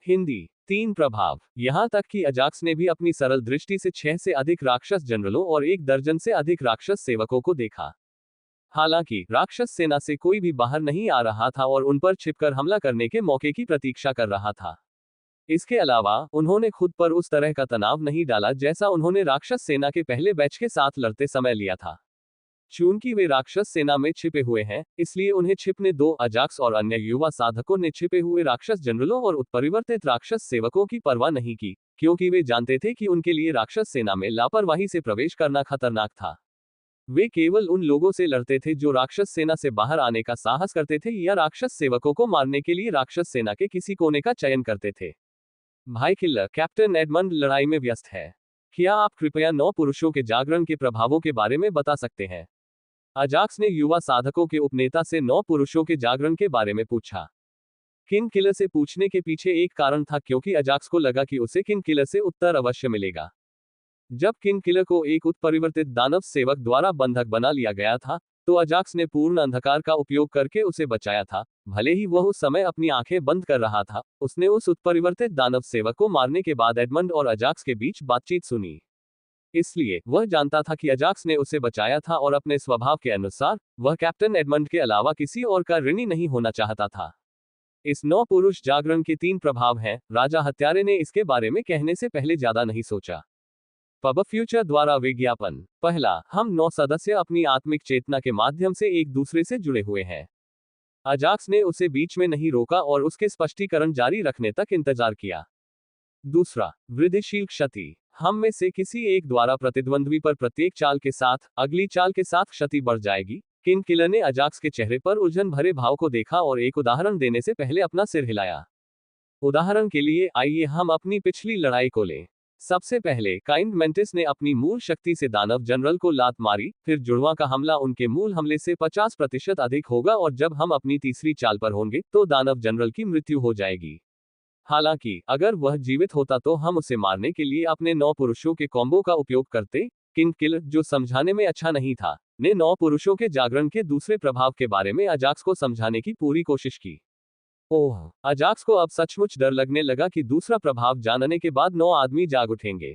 हिंदी। 3 प्रभाव। यहाँ तक कि अजाक्स ने भी अपनी सरल दृष्टि से 6 से अधिक राक्षस जनरलों और 1 दर्जन से अधिक राक्षस सेवकों को देखा। हालांकि राक्षस सेना से कोई भी बाहर नहीं आ रहा था और उन पर छिपकर हमला करने के मौके की प्रतीक्षा कर रहा था। इसके अलावा उन्होंने खुद पर उस तरह का तनाव नहीं डाला जैसा उन्होंने राक्षस सेना के पहले बैच के साथ लड़ते समय लिया था। चूंकि वे राक्षस सेना में छिपे हुए हैं, इसलिए उन्हें छिपने दो। अजाक्स और अन्य युवा साधकों ने छिपे हुए राक्षस जनरलों और उत्परिवर्तित राक्षस सेवकों की परवाह नहीं की, क्योंकि वे जानते थे कि उनके लिए राक्षस सेना में लापरवाही से प्रवेश करना खतरनाक था। वे केवल उन लोगों से लड़ते थे जो राक्षस सेना से बाहर आने का साहस करते थे या राक्षस सेवकों को मारने के लिए राक्षस सेना के किसी कोने का चयन करते थे। भाई किलर, कैप्टन एडमंड लड़ाई में व्यस्त है। क्या आप कृपया 9 पुरुषों के जागरण के प्रभावों के बारे में बता सकते हैं? अजाक्स ने युवा साधकों के उपनेता से 9 पुरुषों के जागरण के बारे में पूछा। किंग किलर से पूछने के पीछे एक कारण था, क्योंकि अजाक्स को लगा कि उसे किंग किलर से उत्तर अवश्य मिलेगा। जब किंग किलर को एक उत्परिवर्तित दानव सेवक द्वारा बंधक बना लिया गया था, तो अजाक्स ने पूर्ण अंधकार का उपयोग करके उसे बचाया था। भले ही वह उस समय अपनी आंखें बंद कर रहा था, उसने उस उत्परिवर्तित दानव सेवक को मारने के बाद एडमंड और अजाक्स के बीच बातचीत सुनी। इसलिए वह जानता था कि अजाक्स ने उसे बचाया था और अपने स्वभाव के अनुसार वह कैप्टन एडमंड के अलावा किसी और का ऋणी नहीं होना चाहता था। इस 9 पुरुष जागरण के 3 प्रभाव हैं। राजा हत्यारे ने इसके बारे में कहने से पहले ज्यादा नहीं सोचा। पब फ्यूचर द्वारा विज्ञापन। पहला, हम 9 सदस्य अपनी आत्मिक चेतना के माध्यम से एक दूसरे से जुड़े हुए हैं। अजाक्स ने उसे बीच में नहीं रोका और उसके स्पष्टीकरण जारी रखने तक इंतजार किया। दूसरा, वृद्धिशील क्षति। हम में से किसी एक द्वारा प्रतिद्वंद्वी पर प्रत्येक चाल के साथ अगली चाल के साथ क्षति बढ़ जाएगी। किंग किलर ने अजाक्स के चेहरे पर उलझन भरे भाव को देखा और एक उदाहरण देने से पहले अपना सिर हिलाया। उदाहरण के लिए, आइए हम अपनी पिछली लड़ाई को लें। सबसे पहले काइंड मेंटिस ने अपनी मूल शक्ति से दानव जनरल को लात मारी, फिर जुड़वा का हमला उनके मूल हमले से 50% अधिक होगा और जब हम अपनी तीसरी चाल पर होंगे तो दानव जनरल की मृत्यु हो जाएगी। हालांकि अगर वह जीवित होता तो हम उसे मारने के लिए अपने 9 पुरुषों के कॉम्बो का उपयोग करते। किंग किलर, जो समझाने में अच्छा नहीं था, ने 9 पुरुषों के जागरण के दूसरे प्रभाव के बारे में अजाक्स को समझाने की पूरी कोशिश की। ओह, अजाक्स को अब सचमुच डर लगने लगा कि दूसरा प्रभाव जानने के बाद 9 आदमी जाग उठेंगे।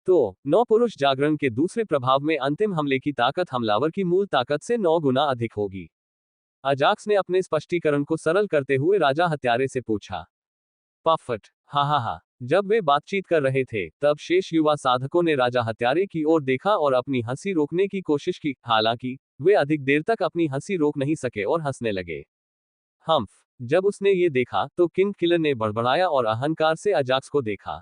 तो 9 पुरुष जागरण के दूसरे प्रभाव में अंतिम हमले की ताकत हमलावर की मूल ताकत से 9 गुना अधिक होगी। अजाक्स ने अपने स्पष्टीकरण को सरल करते हुए राजा हत्यारे से पूछा। पफट, हा। जब वे बातचीत कर रहे थे, तब शेष युवा साधकों ने राजा हत्यारे की ओर देखा और अपनी हंसी रोकने की कोशिश की। हालांकि वे अधिक देर तक अपनी हंसी रोक नहीं सके और हंसने लगे। हम्फ, जब उसने ये देखा तो किंग किलर ने बड़बड़ाया और अहंकार से अजाक्स को देखा।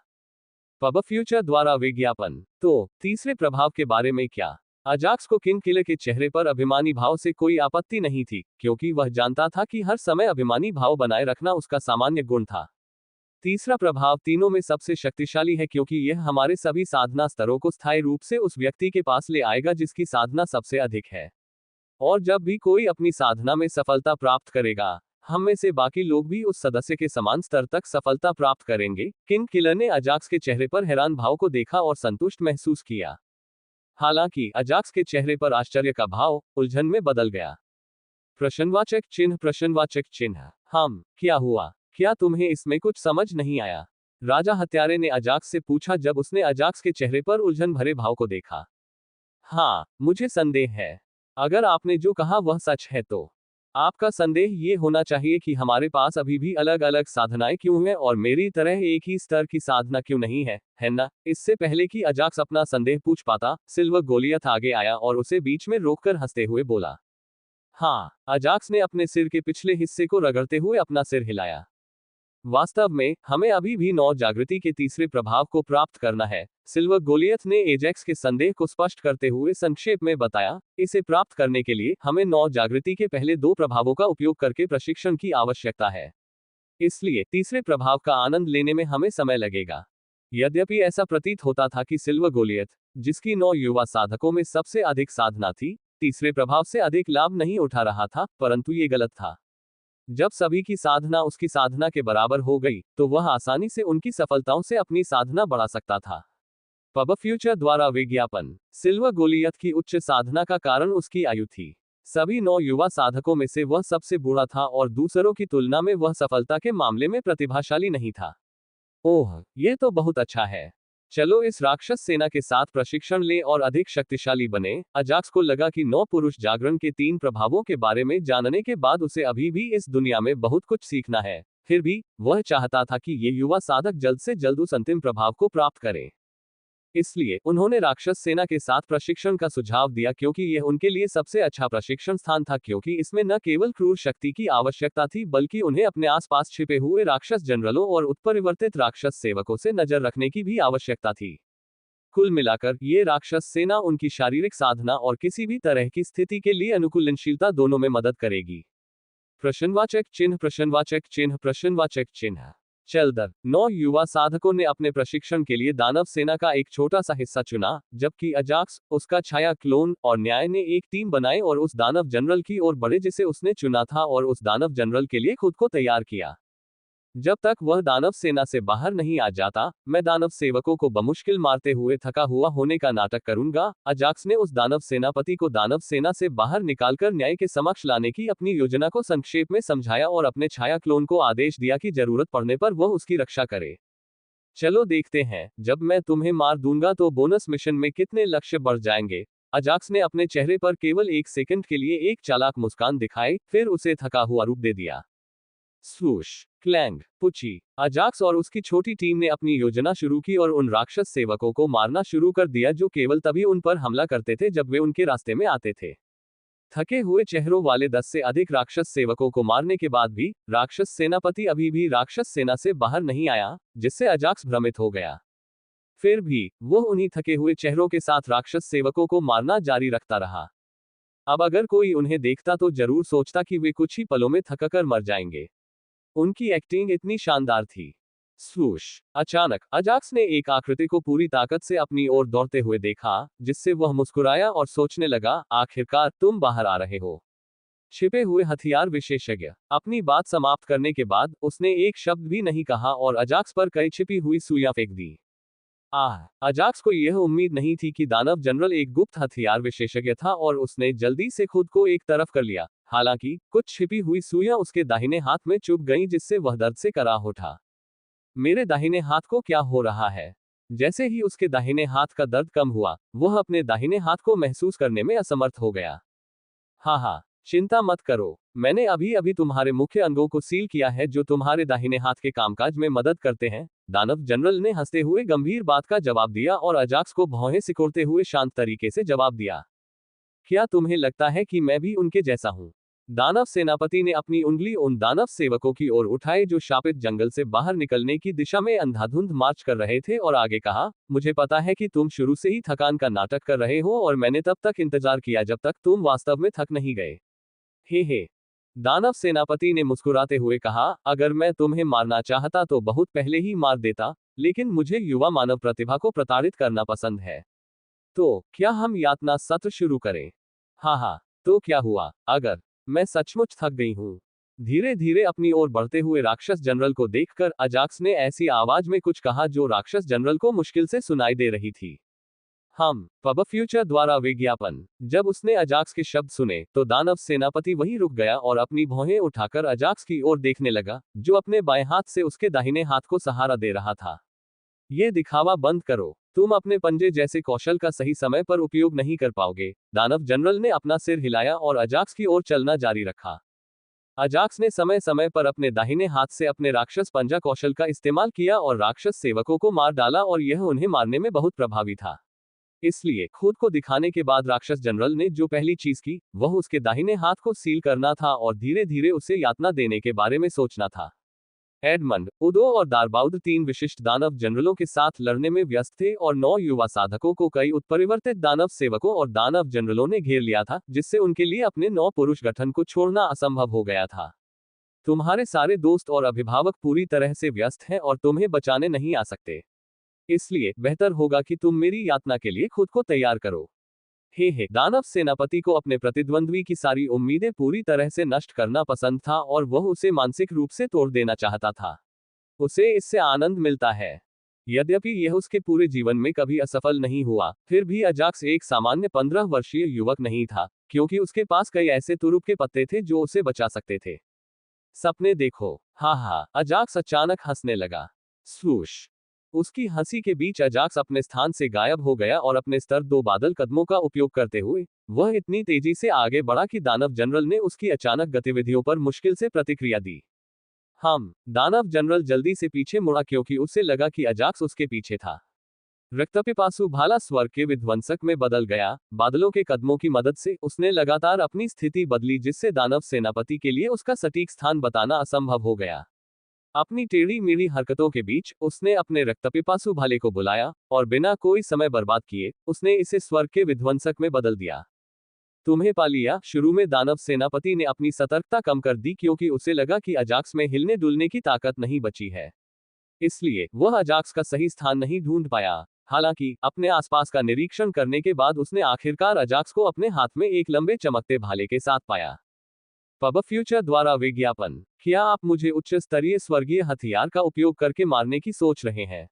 पब फ्यूचर द्वारा विज्ञापन। तो तीसरे प्रभाव के बारे में क्या? अजाक्स को किंग किलर के चेहरे पर अभिमानी भाव से कोई आपत्ति नहीं थी, क्योंकि वह जानता था कि हर समय अभिमानी भाव बनाए रखना उसका सामान्य गुण था। तीसरा प्रभाव तीनों में सबसे शक्तिशाली है, क्योंकि यह हमारे सभी साधना स्तरों को स्थायी रूप से उस व्यक्ति के पास ले आएगा जिसकी साधना सबसे अधिक है। और जब भी कोई अपनी साधना में सफलता प्राप्त करेगा, हम में से बाकी लोग भी उस सदस्य के समान स्तर तक सफलता प्राप्त करेंगे। किंग किलर ने अजाक्स के चेहरे पर हैरान भाव को देखा और संतुष्ट महसूस किया। हालांकि अजाक्स के चेहरे पर आश्चर्य का भाव उलझन में बदल गया। प्रश्नवाचक चिन्ह। क्या हुआ? क्या तुम्हें इसमें कुछ समझ नहीं आया? राजा हत्यारे ने अजाक्स से पूछा जब उसने अजाक्स के चेहरे पर उलझन भरे भाव को देखा। हाँ, मुझे संदेह है। अगर आपने जो कहा वह सच है तो आपका संदेह ये होना चाहिए कि हमारे पास अभी भी अलग अलग साधनाएं क्यों हैं और मेरी तरह एक ही स्तर की साधना क्यों नहीं है ना? इससे पहले कि अजाक्स अपना संदेह पूछ पाता, सिल्वर गोलियत आगे आया और उसे बीच में रोककर हंसते हुए बोला। हाँ, अजाक्स ने अपने सिर के पिछले हिस्से को रगड़ते हुए अपना सिर हिलाया। वास्तव में हमें अभी भी 9 जागृति के तीसरे प्रभाव को प्राप्त करना है, सिल्वर गोलियत ने एजेक्स के संदेह को स्पष्ट करते हुए संक्षेप में बताया। इसे प्राप्त करने के लिए हमें 9 जागृति के पहले 2 प्रभावों का उपयोग करके प्रशिक्षण की आवश्यकता है। इसलिए तीसरे प्रभाव का आनंद लेने में हमें समय लगेगा। यद्यपि ऐसा प्रतीत होता था कि सिल्वर गोलियत, जिसकी 9 युवा साधकों में सबसे अधिक साधना थी, तीसरे प्रभाव से अधिक लाभ नहीं उठा रहा था, परंतु ये गलत था। जब सभी की साधना उसकी साधना के बराबर हो गई, तो वह आसानी से उनकी सफलताओं से अपनी साधना बढ़ा सकता था। पब फ्यूचर द्वारा विज्ञापन। सिल्वर गोलियत की उच्च साधना का कारण उसकी आयु थी। सभी 9 युवा साधकों में से वह सबसे बूढ़ा था और दूसरों की तुलना में वह सफलता के मामले में प्रतिभाशाली नहीं था। ओह, ये तो बहुत अच्छा है। चलो इस राक्षस सेना के साथ प्रशिक्षण लें और अधिक शक्तिशाली बने। अजाक्स को लगा कि नौ पुरुष जागरण के 3 प्रभावों के बारे में जानने के बाद उसे अभी भी इस दुनिया में बहुत कुछ सीखना है। फिर भी वह चाहता था कि ये युवा साधक जल्द से जल्द उस अंतिम प्रभाव को प्राप्त करें। इसलिए उन्होंने राक्षस सेना के साथ प्रशिक्षण का सुझाव दिया, क्योंकि यह उनके लिए सबसे अच्छा प्रशिक्षण स्थान था, क्योंकि इसमें न केवल क्रूर शक्ति की आवश्यकता थी बल्कि उन्हें अपने आसपास छिपे हुए राक्षस जनरलों और उत्परिवर्तित राक्षस सेवकों से नजर रखने की भी आवश्यकता थी। कुल मिलाकर ये राक्षस सेना उनकी शारीरिक साधना और किसी भी तरह की स्थिति के लिए अनुकूलनशीलता दोनों में मदद करेगी। प्रश्नवाचक चिन्ह प्रश्नवाचक चिन्ह प्रश्नवाचक चिन्ह। चलदर 9 युवा साधकों ने अपने प्रशिक्षण के लिए दानव सेना का एक छोटा सा हिस्सा चुना, जबकि अजाक्स, उसका छाया क्लोन और न्याय ने एक टीम बनाई और उस दानव जनरल की ओर बढ़े जिसे उसने चुना था और उस दानव जनरल के लिए खुद को तैयार किया। जब तक वह दानव सेना से बाहर नहीं आ जाता, मैं दानव सेवकों को बमुश्किल मारते हुए थका हुआ होने का नाटक करूंगा। अजाक्स ने उस दानव सेनापति को दानव सेना से बाहर निकालकर न्याय के समक्ष लाने की अपनी योजना को संक्षेप में समझाया और अपने छाया क्लोन को आदेश दिया कि जरूरत पड़ने पर वह उसकी रक्षा करे। चलो देखते हैं, जब मैं तुम्हें मार दूंगा तो बोनस मिशन में कितने लक्ष्य बढ़ जाएंगे। अजाक्स ने अपने चेहरे पर केवल 1 सेकंड के लिए एक चालाक मुस्कान दिखाई, फिर उसे थका हुआ रूप दे दिया। स्वूश, क्लैंग, पुची। अजाक्स और उसकी छोटी टीम ने अपनी योजना शुरू की और उन राक्षस सेवकों को मारना शुरू कर दिया जो केवल तभी उन पर हमला करते थे जब वे उनके रास्ते में आते थे। थके हुए चेहरों वाले 10 से अधिक राक्षस सेवकों को मारने के बाद भी राक्षस सेनापति अभी भी राक्षस सेना से बाहर नहीं आया, जिससे अजाक्स भ्रमित हो गया। फिर भी वह उन्हीं थके हुए चेहरों के साथ राक्षस सेवकों को मारना जारी रखता रहा। अब अगर कोई उन्हें देखता तो जरूर सोचता कि वे कुछ ही पलों में थककर मर जाएंगे। उनकी एक्टिंग इतनी शानदार थी। स्वूश, अचानक अजाक्स ने एक आकृति को पूरी ताकत से अपनी ओर दौड़ते हुए देखा, जिससे वह मुस्कुराया और सोचने लगा, आखिरकार तुम बाहर आ रहे हो। छिपे हुए हथियार विशेषज्ञ। अपनी बात समाप्त करने के बाद उसने एक शब्द भी नहीं कहा और अजाक्स पर कई छिपी हुई सुइयां फेंक दी। अजाक्स को यह उम्मीद नहीं थी कि दानव जनरल एक गुप्त हथियार विशेषज्ञ था और उसने जल्दी से खुद को एक तरफ कर लिया। हालांकि कुछ छिपी हुई सुइयां उसके दाहिने हाथ में चुभ गईं, जिससे वह दर्द से कराह उठा। मेरे दाहिने हाथ को क्या हो रहा है? जैसे ही उसके दाहिने हाथ का दर्द कम हुआ, वह अपने दाहिने हाथ को महसूस करने में असमर्थ हो गया। हाँ, चिंता मत करो, मैंने अभी अभी तुम्हारे मुख्य अंगों को सील किया है जो तुम्हारे दाहिने हाथ के कामकाज में मदद करते हैं। दानव जनरल ने हंसते हुए गंभीर बात का जवाब दिया और अजाक्स को भौहें सिकोड़ते हुए शांत तरीके से जवाब दिया। क्या तुम्हें लगता है कि मैं भी उनके जैसा हूं? दानव सेनापति ने अपनी उंगली उन दानव सेवकों की ओर उठाई जो शापित जंगल से बाहर निकलने की दिशा में अंधाधुंध मार्च कर रहे थे और आगे कहा, मुझे पता है कि तुम शुरू से ही थकान का नाटक कर रहे हो और मैंने तब तक इंतजार किया जब तक तुम वास्तव में थक नहीं गए। हे। दानव सेनापति ने मुस्कुराते हुए कहा, अगर मैं तुम्हें मारना चाहता तो बहुत पहले ही मार देता, लेकिन मुझे युवा मानव प्रतिभा को प्रताड़ित करना पसंद है। तो क्या हम यातना सत्र शुरू करें? हाँ, तो क्या हुआ अगर मैं सचमुच थक गई हूं? धीरे धीरे अपनी ओर बढ़ते हुए राक्षस जनरल को देखकर अजाक्स ने ऐसी आवाज में कुछ कहा जो राक्षस जनरल को मुश्किल से सुनाई दे रही थी। हम पब फ्यूचर द्वारा विज्ञापन। जब उसने अजाक्स के शब्द सुने तो दानव सेनापति वहीं रुक गया और अपनी भौहें उठाकर अजाक्स की ओर देखने लगा, जो अपने बाएं हाथ से उसके दाहिने हाथ को सहारा दे रहा था। ये दिखावा बंद करो, तुम अपने पंजे जैसे कौशल का सही समय पर उपयोग नहीं कर पाओगे। दानव जनरल ने अपना सिर हिलाया और अजाक्स की ओर चलना जारी रखा। अजाक्स ने समय समय पर अपने दाहिने हाथ से अपने राक्षस पंजा कौशल का इस्तेमाल किया और राक्षस सेवकों को मार डाला और यह उन्हें मारने में बहुत प्रभावी था। इसलिए खुद को दिखाने के बाद राक्षस जनरल ने जो पहली चीज की, वह उसके दाहिने हाथ को सील करना था और धीरे धीरे उसे यातना देने के बारे में सोचना था। एडमंड, उदो और दारबाउद 3 विशिष्ट दानव जनरलों के साथ लड़ने में व्यस्त थे और 9 युवा साधकों को कई उत्परिवर्तित दानव सेवकों और दानव जनरलों ने घेर लिया था, जिससे उनके लिए अपने 9 पुरुष गठन को छोड़ना असंभव हो गया था। तुम्हारे सारे दोस्त और अभिभावक पूरी तरह से व्यस्त हैं और तुम्हें बचाने नहीं आ सकते। इसलिए बेहतर होगा कि तुम मेरी यातना के लिए खुद को तैयार करो। हे दानव सेनापति को अपने प्रतिद्वंद्वी की सारी उम्मीदें पूरी तरह से नष्ट करना पसंद था और वह उसे मानसिक रूप से तोड़ देना चाहता था। उसे इससे आनंद मिलता है। यद्यपि यह उसके पूरे जीवन में कभी असफल नहीं हुआ, फिर भी अजाक्स एक सामान्य 15 वर्षीय युवक नहीं था, क्योंकि उसके पास कई ऐसे तुरुप के पत्ते थे जो उसे बचा सकते थे। सपने देखो। हाँ, अजाक्स अचानक हंसने लगा। स्वूश। उसकी हंसी के बीच अजाक्स अपने स्थान से गायब हो गया और अपने स्तर 2 बादल कदमों का उपयोग करते हुए वह इतनी तेजी से आगे बढ़ा कि दानव जनरल ने उसकी अचानक गतिविधियों पर मुश्किल से प्रतिक्रिया दी। दानव जनरल जल्दी से पीछे मुड़ा क्योंकि उसे लगा कि अजाक्स उसके पीछे था। रक्तपिपासु भाला स्वर्ग के विध्वंसक में बदल गया। बादलों के कदमों की मदद से उसने लगातार अपनी स्थिति बदली, जिससे दानव सेनापति के लिए उसका सटीक स्थान बताना असंभव हो गया। अपनी टेढ़ी मेढ़ी हरकतों के बीच उसने अपने रक्तपिपासु भाले को बुलाया और बिना कोई समय बर्बाद किए उसने इसे स्वर्ग के विध्वंसक में बदल दिया। तुम्हें पा लिया। शुरू में दानव सेनापति ने अपनी सतर्कता कम कर दी क्योंकि उसे लगा कि अजाक्स में हिलने डुलने की ताकत नहीं बची है, इसलिए वह अजाक्स का सही स्थान नहीं ढूंढ पाया। हालांकि अपने आसपास का निरीक्षण करने के बाद उसने आखिरकार अजाक्स को अपने हाथ में एक लंबे चमकते भाले के साथ पाया। पब फ्यूचर द्वारा विज्ञापन। क्या आप मुझे उच्च स्तरीय स्वर्गीय हथियार का उपयोग करके मारने की सोच रहे हैं?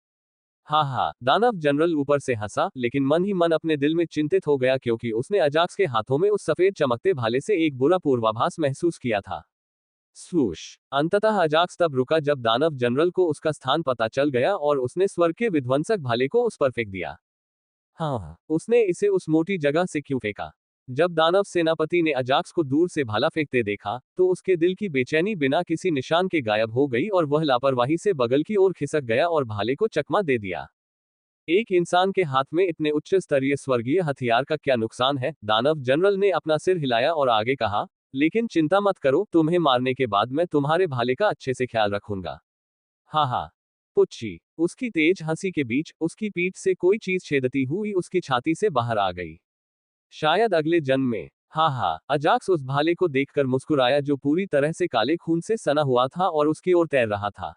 हाँ, दानव जनरल ऊपर से हंसा, लेकिन मन ही मन अपने दिल में चिंतित हो गया क्योंकि उसने अजाक्स के हाथों में उस सफेद चमकते भाले से एक बुरा पूर्वाभास महसूस किया था। स्वूश। अंततः अजाक्स तब रुका जब दानव जनरल को उसका स्थान पता चल गया और उसने स्वर्ग के विध्वंसक भाले को उस पर फेंक दिया। उसने इसे उस मोटी जगह से क्यों फेंका? जब दानव सेनापति ने अजाक्स को दूर से भाला फेंकते देखा तो उसके दिल की बेचैनी बिना किसी निशान के गायब हो गई और वह लापरवाही से बगल की ओर खिसक गया और भाले को चकमा दे दिया। एक इंसान के हाथ में इतने उच्च स्तरीय स्वर्गीय हथियार का क्या नुकसान है? दानव जनरल ने अपना सिर हिलाया और आगे कहा, लेकिन चिंता मत करो, तुम्हें मारने के बाद मैं तुम्हारे भाले का अच्छे से ख्याल रखूंगा। हाँ, पुच्छी। उसकी तेज हंसी के बीच उसकी पीठ से कोई चीज छेदती हुई उसकी छाती से बाहर आ गई। शायद अगले जन्म में। अजाक्स उस भाले को देखकर मुस्कुराया जो पूरी तरह से काले खून से सना हुआ था और उसकी ओर तैर रहा था।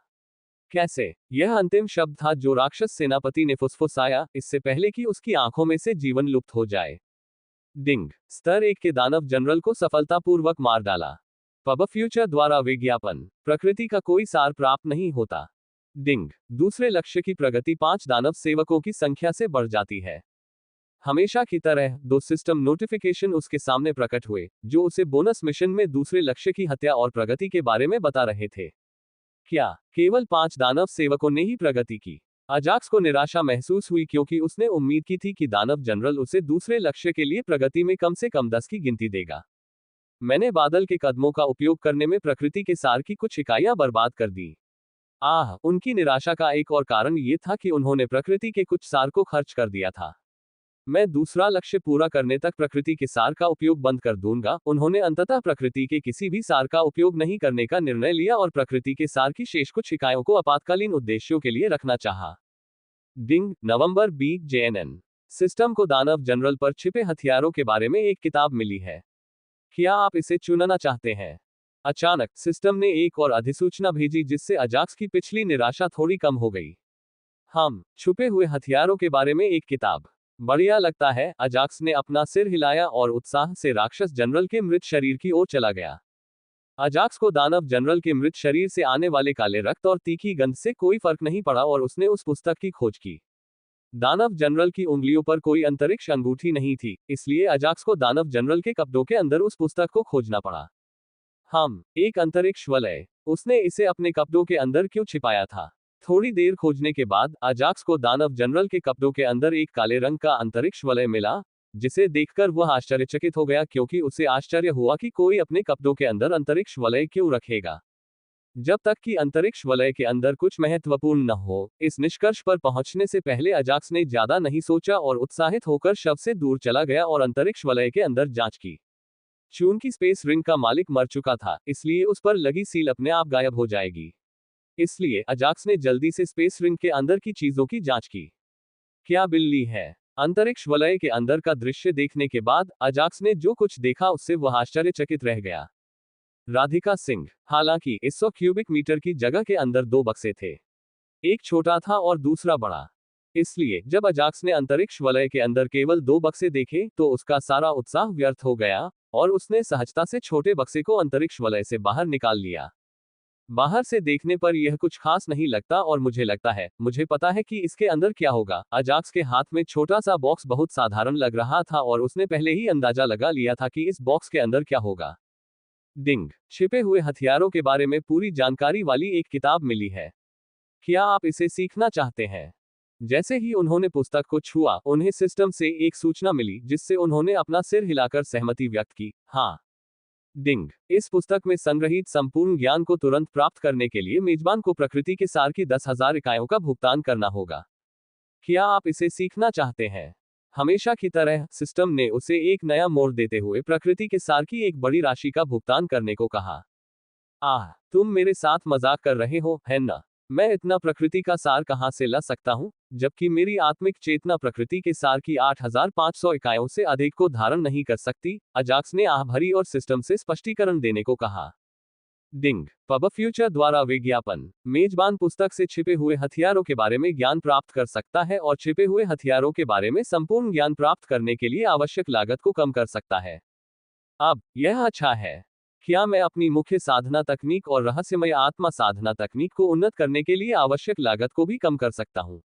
कैसे? यह अंतिम शब्द था जो राक्षस सेनापति ने फुसफुसाया, इससे पहले कि उसकी आंखों में से जीवन लुप्त हो जाए। डिंग। स्तर 1 के दानव जनरल को सफलतापूर्वक मार डाला। पब फ्यूचर द्वारा विज्ञापन। प्रकृति का कोई सार प्राप्त नहीं होता। डिंग। दूसरे लक्ष्य की प्रगति 5 दानव सेवकों की संख्या से बढ़ जाती है। हमेशा की तरह 2 सिस्टम नोटिफिकेशन उसके सामने प्रकट हुए, जो उसे बोनस मिशन में दूसरे लक्ष्य की हत्या और प्रगति के बारे में बता रहे थे। क्या केवल 5 दानव सेवकों ने ही प्रगति की? अजाक्स को निराशा महसूस हुई क्योंकि उसने उम्मीद की थी कि दानव जनरल उसे दूसरे लक्ष्य के लिए प्रगति में कम से कम 10 की गिनती देगा। मैंने बादल के कदमों का उपयोग करने में प्रकृति के सार की कुछ इकाइयां बर्बाद कर दी। उनकी निराशा का एक और कारण ये था कि उन्होंने प्रकृति के कुछ सार को खर्च कर दिया था। मैं दूसरा लक्ष्य पूरा करने तक प्रकृति के सार का उपयोग बंद कर दूंगा। उन्होंने अंततः प्रकृति के किसी भी सार का उपयोग नहीं करने का निर्णय लिया और प्रकृति के सार की शेष कुछ इकाइयों को आपातकालीन उद्देश्यों के लिए रखना चाहा। डिंग। नवंबर JNN। सिस्टम को दानव जनरल पर छिपे हथियारों के बारे में एक किताब मिली है। क्या आप इसे चुनना चाहते हैं? अचानक सिस्टम ने एक और अधिसूचना भेजी जिससे अजाक्स की पिछली निराशा थोड़ी कम हो गई। छुपे हुए हथियारों के बारे में एक किताब। बढ़िया लगता है। अजाक्स ने अपना सिर हिलाया और उत्साह से राक्षस जनरल के मृत शरीर की ओर चला गया। अजाक्स को दानव जनरल के मृत शरीर से आने वाले काले रक्त और तीखी गंध से कोई फर्क नहीं पड़ा और उसने उस पुस्तक की खोज की। दानव जनरल की उंगलियों पर कोई अंतरिक्ष अंगूठी नहीं थी, इसलिए अजाक्स को दानव जनरल के कपड़ों के अंदर उस पुस्तक को खोजना पड़ा। एक अंतरिक्ष वलय। उसने इसे अपने कपड़ों के अंदर क्यों छिपाया था? थोड़ी देर खोजने के बाद अजाक्स को दानव जनरल के कपड़ों के अंदर एक काले रंग का अंतरिक्ष वलय मिला, जिसे देखकर वह आश्चर्यचकित हो गया क्योंकि उसे आश्चर्य हुआ कि कोई अपने कपड़ों के अंदर अंतरिक्ष वलय क्यों रखेगा जब तक कि अंतरिक्ष वलय के अंदर कुछ महत्वपूर्ण न हो। इस निष्कर्ष पर पहुंचने से पहले अजाक्स ने ज्यादा नहीं सोचा और उत्साहित होकर शव से दूर चला गया और अंतरिक्ष वलय के अंदर जांच की। चूंकि स्पेस रिंग का मालिक मर चुका था, इसलिए उस पर लगी सील अपने आप गायब हो जाएगी। इसलिए अजाक्स ने जल्दी से स्पेस रिंग के अंदर की चीजों की जांच की। क्या बिल्ली है? अंतरिक्ष वलय के अंदर का दृश्य देखने के बाद अजाक्स ने जो कुछ देखा उससे वह आश्चर्यचकित रह गया। राधिका सिंह। हालांकि इस 100 क्यूबिक मीटर की जगह के अंदर 2 बक्से थे, एक छोटा था और दूसरा बड़ा। इसलिए जब अजाक्स ने अंतरिक्ष वलय के अंदर केवल 2 बक्से देखे तो उसका सारा उत्साह व्यर्थ हो गया और उसने सहजता से छोटे बक्से को अंतरिक्ष वलय से बाहर निकाल लिया। बाहर से देखने पर यह कुछ खास नहीं लगता और मुझे लगता है, मुझे पता है कि इसके अंदर क्या होगा। अजाक्स के हाथ में छोटा सा बॉक्स बहुत साधारण लग रहा था और उसने पहले ही अंदाजा लगा लिया था कि इस बॉक्स के अंदर क्या होगा। डिंग। छिपे हुए हथियारों के बारे में पूरी जानकारी वाली एक किताब मिली है। क्या आप इसे सीखना चाहते हैं? जैसे ही उन्होंने पुस्तक को छुआ, उन्हें सिस्टम से एक सूचना मिली जिससे उन्होंने अपना सिर हिलाकर सहमति व्यक्त की। हाँ। डिंग। इस पुस्तक में संग्रहित संपूर्ण ज्ञान को तुरंत प्राप्त करने के लिए मेजबान को प्रकृति के सार की 10,000 इकाइयों का भुगतान करना होगा। क्या आप इसे सीखना चाहते हैं? हमेशा की तरह सिस्टम ने उसे एक नया मोड़ देते हुए प्रकृति के सार की एक बड़ी राशि का भुगतान करने को कहा। आह, तुम मेरे साथ मजाक कर रहे हो, है ना? मैं इतना प्रकृति का सार कहां से ला सकता हूं, जबकि मेरी आत्मिक चेतना प्रकृति के सार की 8,500 इकाइयों से अधिक को धारण नहीं कर सकती, अजाक्स ने आह भरी और सिस्टम से स्पष्टीकरण देने को कहा। डिंग। पब फ्यूचर द्वारा विज्ञापन। मेजबान पुस्तक से छिपे हुए हथियारों के बारे में ज्ञान प्राप्त कर सकता है और छिपे हुए हथियारों के बारे में संपूर्ण ज्ञान प्राप्त करने के लिए आवश्यक लागत को कम कर सकता है। अब यह अच्छा है। क्या मैं अपनी मुख्य साधना तकनीक और रहस्यमय आत्मा साधना तकनीक को उन्नत करने के लिए आवश्यक लागत को भी कम कर सकता हूं?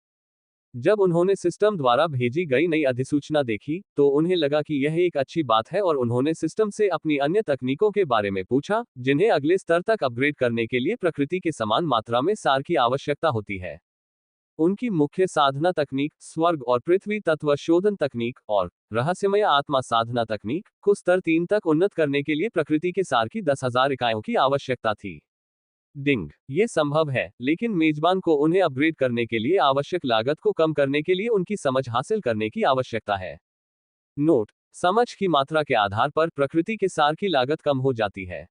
जब उन्होंने सिस्टम द्वारा भेजी गई नई अधिसूचना देखी, तो उन्हें लगा कि यह एक अच्छी बात है और उन्होंने सिस्टम से अपनी अन्य तकनीकों के बारे में पूछा, जिन्हें अगले स्तर तक अपग्रेड करने के लिए प्रकृति के समान मात्रा में सार की आवश्यकता होती है। उनकी मुख्य साधना तकनीक, स्वर्ग और पृथ्वी तत्व शोधन तकनीक और रहस्यमय आत्मा साधना तकनीक को स्तर 3 तक उन्नत करने के लिए प्रकृति के सार की 10,000 इकाइयों की आवश्यकता थी। डिंग। ये संभव है, लेकिन मेजबान को उन्हें अपग्रेड करने के लिए आवश्यक लागत को कम करने के लिए उनकी समझ हासिल करने की आवश्यकता है। नोट। समझ की मात्रा के आधार पर प्रकृति के सार की लागत कम हो जाती है।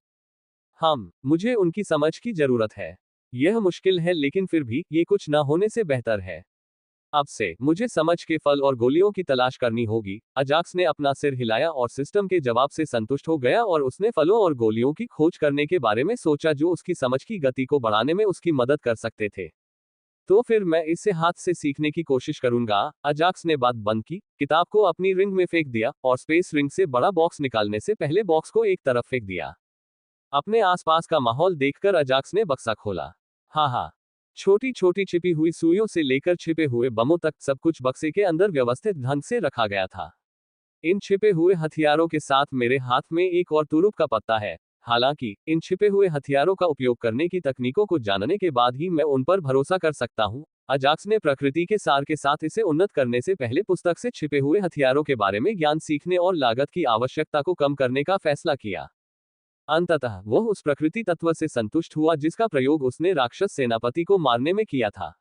मुझे उनकी समझ की जरूरत है। यह मुश्किल है, लेकिन फिर भी ये कुछ न होने से बेहतर है। अब से मुझे समझ के फल और गोलियों की तलाश करनी होगी। अजाक्स ने अपना सिर हिलाया और सिस्टम के जवाब से संतुष्ट हो गया और उसने फलों और गोलियों की खोज करने के बारे में सोचा जो उसकी समझ की गति को बढ़ाने में उसकी मदद कर सकते थे। तो फिर मैं इसे हाथ से सीखने की कोशिश करूंगा। अजाक्स ने बात बंद की, किताब को अपनी रिंग में फेंक दिया और स्पेस रिंग से बड़ा बॉक्स निकालने से पहले बॉक्स को एक तरफ फेंक दिया। अपने आसपास का माहौल देखकर अजाक्स ने बक्सा खोला। हाँ, छोटी छोटी छिपी हुई सुइयों से लेकर छिपे हुए बमों तक सब कुछ बक्से के अंदर व्यवस्थित ढंग से रखा गया था। इन छिपे हुए हथियारों के साथ मेरे हाथ में एक और तुरुप का पत्ता है। हालांकि इन छिपे हुए हथियारों का उपयोग करने की तकनीकों को जानने के बाद ही मैं उन पर भरोसा कर सकता हूं। अजाक्स ने प्रकृति के सार के साथ इसे उन्नत करने से पहले पुस्तक से छिपे हुए हथियारों के बारे में ज्ञान सीखने और लागत की आवश्यकता को कम करने का फैसला किया। अंततः वह उस प्रकृति तत्व से संतुष्ट हुआ जिसका प्रयोग उसने राक्षस सेनापति को मारने में किया था।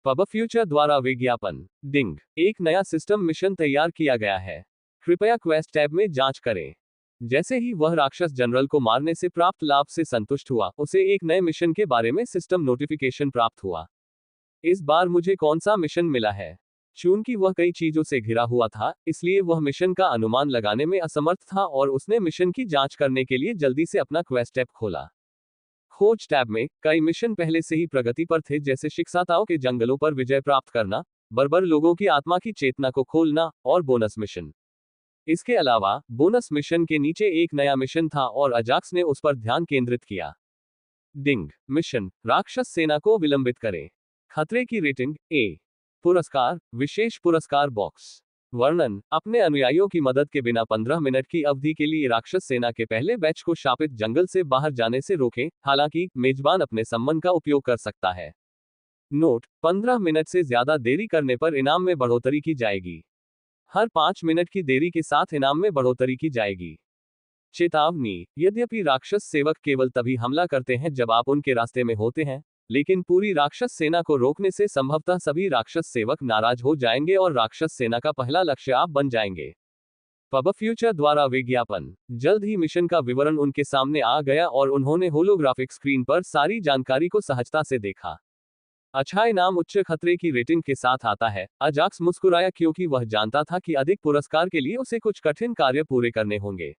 पब फ्यूचर द्वारा विज्ञापन। डिंग। एक नया सिस्टम मिशन तैयार किया गया है। कृपया क्वेस्ट टैब में जांच करें। जैसे ही वह राक्षस जनरल को मारने से प्राप्त लाभ से संतुष्ट हुआ, उसे एक नए मिशन के बारे में सिस्टम नोटिफिकेशन प्राप्त हुआ। इस बार मुझे कौन सा मिशन मिला है? चूंकि वह कई चीजों से घिरा हुआ था, इसलिए वह मिशन का अनुमान लगाने में असमर्थ था और उसने मिशन की जांच करने के लिए जल्दी से अपना क्वेस्ट टैब खोला। खोज टैब में कई मिशन पहले से ही प्रगति पर थे, जैसे शिक्षाताओं के जंगलों पर विजय प्राप्त करना, बर्बर लोगों की आत्मा की चेतना को खोलना और बोनस मिशन। इसके अलावा बोनस मिशन के नीचे एक नया मिशन था और अजाक्स ने उस पर ध्यान केंद्रित किया। डिंग। मिशन, राक्षस सेना को विलंबित करें। खतरे की रेटिंग A। पुरस्कार, विशेष पुरस्कार बॉक्स। वर्णन, अपने अनुयायियों की मदद के बिना 15 मिनट की अवधि के लिए राक्षस सेना के पहले बैच को शापित जंगल से बाहर जाने से रोकें। हालांकि मेजबान अपने सम्मन का उपयोग कर सकता है। नोट, 15 मिनट से ज्यादा देरी करने पर इनाम में बढ़ोतरी की जाएगी। हर 5 मिनट की देरी के साथ इनाम में बढ़ोतरी की जाएगी। चेतावनी, यद्यपि राक्षस सेवक केवल तभी हमला करते हैं जब आप उनके रास्ते में होते हैं, लेकिन पूरी राक्षस सेना को रोकने से संभवतः सभी राक्षस सेवक नाराज हो जाएंगे और राक्षस सेना का पहला लक्ष्य आप बन जाएंगे। पब फ्यूचर द्वारा विज्ञापन। जल्द ही मिशन का विवरण उनके सामने आ गया और उन्होंने होलोग्राफिक स्क्रीन पर सारी जानकारी को सहजता से देखा। अच्छा इनाम उच्च खतरे की रेटिंग के साथ आता है। अजाक्स मुस्कुराया क्योंकि वह जानता था कि अधिक पुरस्कार के लिए उसे कुछ कठिन कार्य पूरे करने होंगे।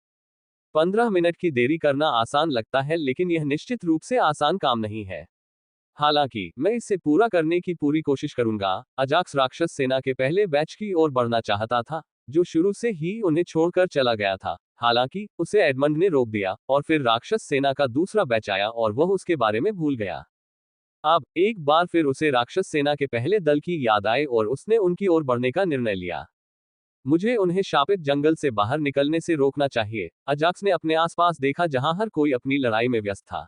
15 मिनट की देरी करना आसान लगता है, लेकिन यह निश्चित रूप से आसान काम नहीं है। हालांकि मैं इसे पूरा करने की पूरी कोशिश करूंगा। अजाक्स राक्षस सेना के पहले बैच की ओर बढ़ना चाहता था, जो शुरू से ही उन्हें छोड़कर चला गया था। हालांकि उसे एडमंड ने रोक दिया और फिर राक्षस सेना का दूसरा बैच आया और वह उसके बारे में भूल गया। अब एक बार फिर उसे राक्षस सेना के पहले दल की याद आई और उसने उनकी ओर बढ़ने का निर्णय लिया। मुझे उन्हें शापित जंगल से बाहर निकलने से रोकना चाहिए। अजाक्स ने अपने आसपास देखा, जहां हर कोई अपनी लड़ाई में व्यस्त था।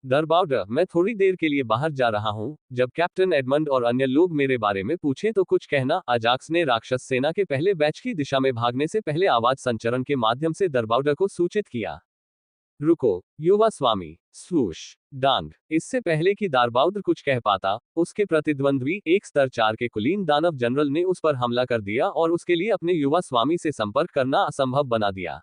दरबाउडर, मैं थोड़ी देर के लिए बाहर जा रहा हूँ। जब कैप्टन एडमंड और अन्य लोग मेरे बारे में पूछे तो कुछ कहना। अजाक्स ने राक्षस सेना के पहले बैच की दिशा में भागने से पहले आवाज संचरण के माध्यम से दरबाउडर को सूचित किया। रुको, युवा स्वामी। स्वूश। डांग। इससे पहले कि दारबाउदर कुछ कह पाता, उसके प्रतिद्वंद्वी एक स्तर 4 के कुलीन दानव जनरल ने उस पर हमला कर दिया और उसके लिए अपने युवा स्वामी से संपर्क करना असंभव बना दिया।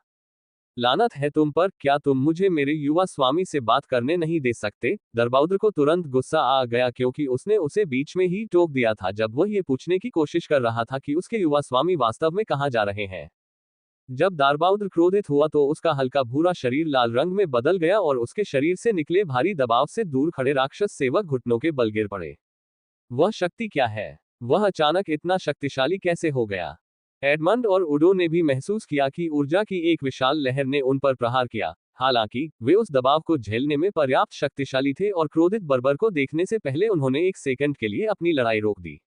लानत है तुम पर, क्या तुम मुझे मेरे युवा स्वामी से बात करने नहीं दे सकते? दरबाउदर को तुरंत गुस्सा आ गया क्योंकि उसने उसे बीच में ही टोक दिया था जब वह ये पूछने की कोशिश कर रहा था कि उसके युवा स्वामी वास्तव में कहाँ जा रहे हैं। जब दारबाउदर क्रोधित हुआ तो उसका हल्का भूरा शरीर लाल रंग में बदल गया और उसके शरीर से निकले भारी दबाव से दूर खड़े राक्षस सेवक घुटनों के बल गिर पड़े। वह शक्ति क्या है? वह अचानक इतना शक्तिशाली कैसे हो गया? एडमंड और उडो ने भी महसूस किया कि ऊर्जा की एक विशाल लहर ने उन पर प्रहार किया। हालांकि वे उस दबाव को झेलने में पर्याप्त शक्तिशाली थे और क्रोधित बर्बर को देखने से पहले उन्होंने एक सेकंड के लिए अपनी लड़ाई रोक दी।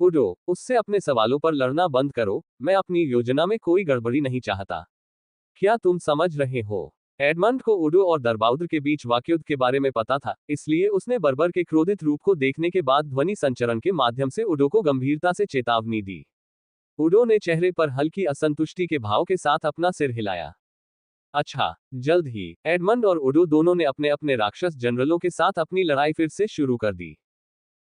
उडो, उससे अपने सवालों पर लड़ना बंद करो। मैं अपनी योजना में कोई गड़बड़ी नहीं चाहता। क्या तुम समझ रहे हो? एडमंड को उडो और दरबाउदर के बीच वाकयुद्ध के बारे में पता था, इसलिए उसने बर्बर के क्रोधित रूप को देखने के बाद ध्वनि संचरण के माध्यम से उडो को गंभीरता से चेतावनी दी। उडो ने चेहरे पर हल्की असंतुष्टि के भाव के साथ अपना सिर हिलाया। अच्छा, जल्द ही। एडमंड और उडो दोनों ने अपने अपने राक्षस जनरलों के साथ अपनी लड़ाई फिर से शुरू कर दी।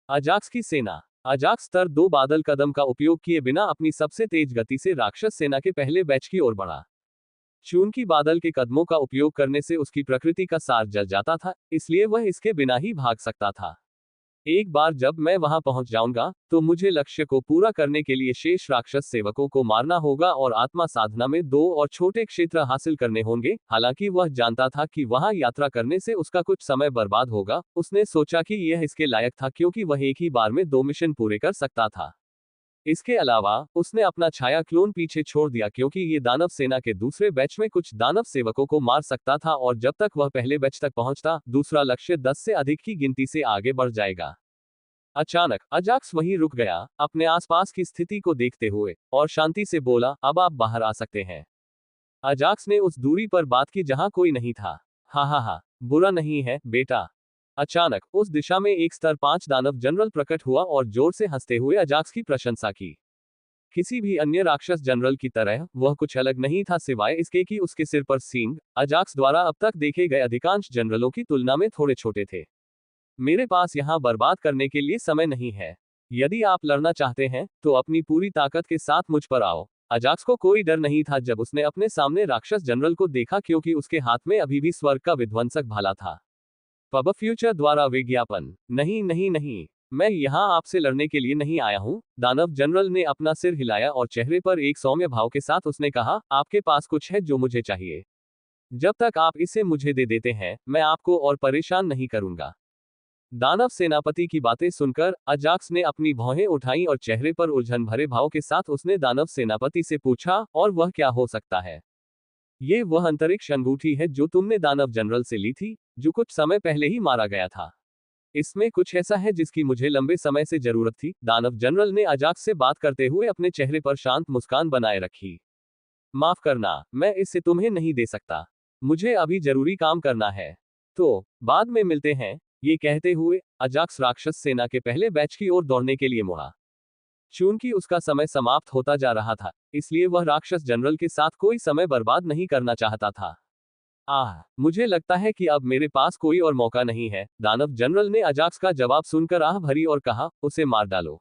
अजाक्स की सेना। अजाक्स स्तर 2 बादल कदम का उपयोग किए बिना अपनी सबसे तेज गति से राक्षस सेना के पहले बैच की ओर बढ़ा। चूंकि बादल के कदमों का उपयोग करने से उसकी प्रकृति का सार जल जाता था, इसलिए वह इसके बिना ही भाग सकता था। एक बार जब मैं वहां पहुंच जाऊंगा, तो मुझे लक्ष्य को पूरा करने के लिए शेष राक्षस सेवकों को मारना होगा और आत्मा साधना में 2 और छोटे क्षेत्र हासिल करने होंगे। हालांकि वह जानता था कि वहां यात्रा करने से उसका कुछ समय बर्बाद होगा, उसने सोचा कि यह इसके लायक था क्योंकि वह एक ही बार में 2 मिशन पूरे कर सकता था। इसके अलावा, उसने अपना छाया क्लोन पीछे छोड़ दिया क्योंकि ये दानव सेना के दूसरे बैच में कुछ दानव सेवकों को मार सकता था और जब तक वह पहले बैच तक पहुंचता, दूसरा लक्ष्य 10 से अधिक की गिनती से आगे बढ़ जाएगा। अचानक अजाक्स वहीं रुक गया, अपने आसपास की स्थिति को देखते हुए, और शांति से बोला, अब आप बाहर आ सकते हैं। अजाक्स ने उस दूरी पर बात की जहां कोई नहीं था। हा, बुरा नहीं है, बेटा। अचानक उस दिशा में एक स्तर 5 दानव जनरल प्रकट हुआ और जोर से हंसते हुए अजाक्स की प्रशंसा की। किसी भी अन्य राक्षस जनरल की तरह वह कुछ अलग नहीं था सिवाय इसके कि उसके सिर पर सींग। अजाक्स द्वारा अब तक देखे गए अधिकांश जनरलों की तुलना में थोड़े छोटे थे। मेरे पास यहां बर्बाद करने के लिए समय नहीं है। यदि आप लड़ना चाहते हैं, तो अपनी पूरी ताकत के साथ मुझ पर आओ। अजाक्स को कोई डर नहीं था जब उसने अपने सामने राक्षस जनरल को देखा क्योंकि उसके हाथ में अभी भी स्वर्ग का विध्वंसक भाला था। पब फ्यूचर द्वारा विज्ञापन। नहीं, मैं यहाँ आपसे लड़ने के लिए नहीं आया हूँ। दानव जनरल ने अपना सिर हिलाया और चेहरे पर एक सौम्य भाव के साथ उसने कहा, आपके पास कुछ है जो मुझे चाहिए। जब तक आप इसे मुझे दे देते हैं, मैं आपको और परेशान नहीं करूंगा। दानव सेनापति की बातें सुनकर अजाक्स ने अपनी भौहें उठाई और चेहरे पर उलझन भरे भाव के साथ उसने दानव सेनापति से पूछा, और वह क्या हो सकता है? ये वह अंतरिक्ष अंगूठी है जो तुमने दानव जनरल से ली थी, जो कुछ समय पहले ही मारा गया था। इसमें कुछ ऐसा है जिसकी मुझे लंबे समय से जरूरत थी। दानव जनरल ने अजाक्स से बात करते हुए अपने चेहरे पर शांत मुस्कान बनाए रखी। माफ करना, मैं इसे तुम्हें नहीं दे सकता। मुझे अभी जरूरी काम करना है। तो बाद में मिलते हैं। ये कहते हुए अजाक्स राक्षस सेना के पहले बैच की ओर दौड़ने के लिए मुड़ा। चूंकि उसका समय समाप्त होता जा रहा था, इसलिए वह राक्षस जनरल के साथ कोई समय बर्बाद नहीं करना चाहता था। मुझे लगता है कि अब मेरे पास कोई और मौका नहीं है। दानव जनरल ने अजाक्स का जवाब सुनकर आह भरी और कहा, उसे मार डालो।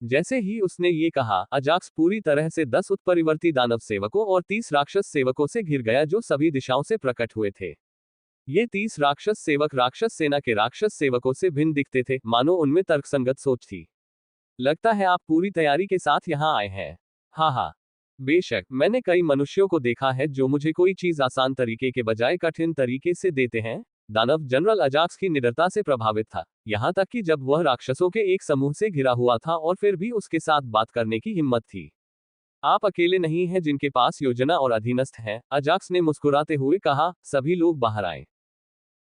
जैसे ही उसने ये कहा, अजाक्स पूरी तरह से 10 उत्परिवर्ती दानव सेवकों और 30 राक्षस सेवकों से घिर गया जो सभी दिशाओं से प्रकट हुए थे। ये 30 राक्षस सेवक राक्षस सेना के राक्षस सेवकों से भिन्न दिखते थे, मानो उनमें तर्कसंगत सोच थी। लगता है आप पूरी तैयारी के साथ यहाँ आए हैं। हाँ, बेशक, मैंने कई मनुष्यों को देखा है जो मुझे कोई चीज आसान तरीके के बजाय कठिन तरीके से देते हैं। दानव जनरल अजाक्स की निडरता से प्रभावित था, यहाँ तक कि जब वह राक्षसों के एक समूह से घिरा हुआ था और फिर भी उसके साथ बात करने की हिम्मत थी। आप अकेले नहीं हैं जिनके पास योजना और अधीनस्थ हैं, अजाक्स ने मुस्कुराते हुए कहा, सभी लोग बाहर आए।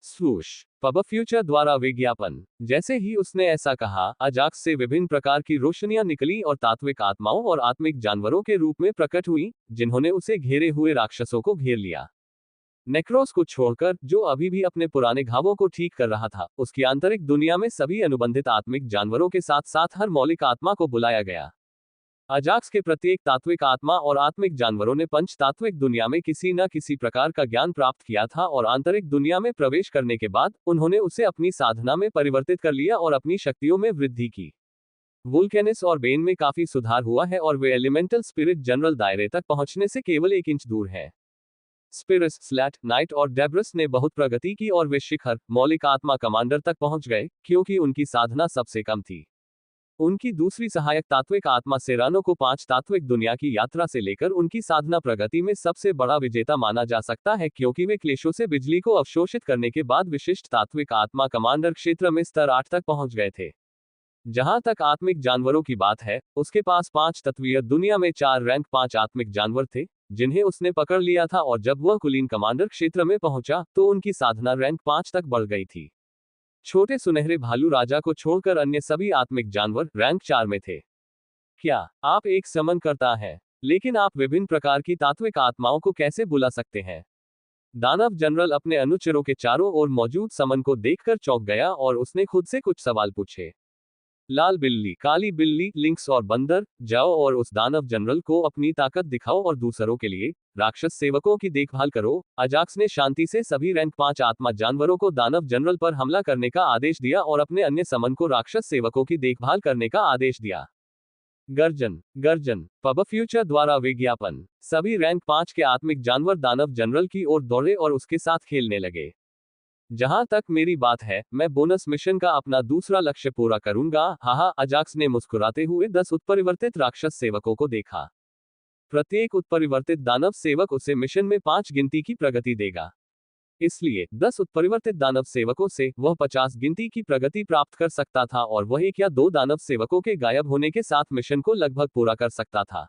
स्वूश। पब फ्यूचर द्वारा विज्ञापन। जैसे ही उसने ऐसा कहा, अजाक्स से विभिन्न प्रकार की रोशनियां निकली और तात्विक आत्माओं और आत्मिक जानवरों के रूप में प्रकट हुई, जिन्होंने उसे घेरे हुए राक्षसों को घेर लिया। नेक्रोस को छोड़कर, जो अभी भी अपने पुराने घावों को ठीक कर रहा था, उसकी आंतरिक दुनिया में सभी अनुबंधित आत्मिक जानवरों के साथ साथ हर मौलिक आत्मा को बुलाया गया। अजाक्स के प्रत्येक तात्विक आत्मा और आत्मिक जानवरों ने पंच तात्विक दुनिया में किसी न किसी प्रकार का ज्ञान प्राप्त किया था और आंतरिक दुनिया में प्रवेश करने के बाद उन्होंने उसे अपनी साधना में परिवर्तित कर लिया और अपनी शक्तियों में वृद्धि की। वुल्केनिस और बेन में काफी सुधार हुआ है और वे एलिमेंटल स्पिरिट जनरल दायरे तक पहुंचने से केवल 1 इंच दूर है। स्पिरिस, स्लैट, नाइट और डेब्रस ने बहुत प्रगति की और वे शिखर, मौलिक आत्मा कमांडर तक पहुंच गए, क्योंकि उनकी साधना सबसे कम थी। उनकी दूसरी सहायक तात्विक आत्मा सेरानो को 5 तात्विक दुनिया की यात्रा से लेकर उनकी साधना प्रगति में सबसे बड़ा विजेता माना जा सकता है, क्योंकि वे क्लेशों से बिजली को अवशोषित करने के बाद विशिष्ट तात्विक आत्मा कमांडर क्षेत्र में स्तर 8 तक पहुंच गए थे। जहां तक आत्मिक जानवरों की बात है, उसके पास 5 तत्वीय दुनिया में 4 रैंक 5 आत्मिक जानवर थे, जिन्हें उसने पकड़ लिया था, और जब वह कुलीन कमांडर क्षेत्र में पहुंचा तो उनकी साधना रैंक 5 तक बढ़ गई थी। छोटे सुनहरे भालू राजा को छोड़कर अन्य सभी आत्मिक जानवर रैंक 4 में थे। क्या आप एक समन करता है, लेकिन आप विभिन्न प्रकार की तात्विक आत्माओं को कैसे बुला सकते हैं? दानव जनरल अपने अनुचरों के चारों ओर मौजूद समन को देखकर चौंक गया और उसने खुद से कुछ सवाल पूछे। लाल बिल्ली, काली बिल्ली, लिंक्स और बंदर, जाओ और उस दानव जनरल को अपनी ताकत दिखाओ और दूसरों के लिए राक्षस सेवकों की देखभाल करो। अजाक्स ने शांति से सभी रैंक 5 आत्मा जानवरों को दानव जनरल पर हमला करने का आदेश दिया और अपने अन्य समन को राक्षस सेवकों की देखभाल करने का आदेश दिया। गर्जन, गर्जन, पब फ्यूचर द्वारा विज्ञापन। सभी रैंक 5 के आत्मिक जानवर दानव जनरल की ओर दौड़े और उसके साथ खेलने लगे। जहां तक मेरी बात है, मैं बोनस मिशन का अपना दूसरा लक्ष्य पूरा करूंगा। हाहा, अजाक्स ने मुस्कुराते हुए 10 उत्परिवर्तित राक्षस सेवकों को देखा। प्रत्येक उत्परिवर्तित दानव सेवक उसे मिशन में 5 गिनती की प्रगति देगा। इसलिए 10 उत्परिवर्तित दानव सेवकों से वह 50 गिनती की प्रगति प्राप्त कर सकता था और वह 1 या 2 दानव सेवकों के गायब होने के साथ मिशन को लगभग पूरा कर सकता था।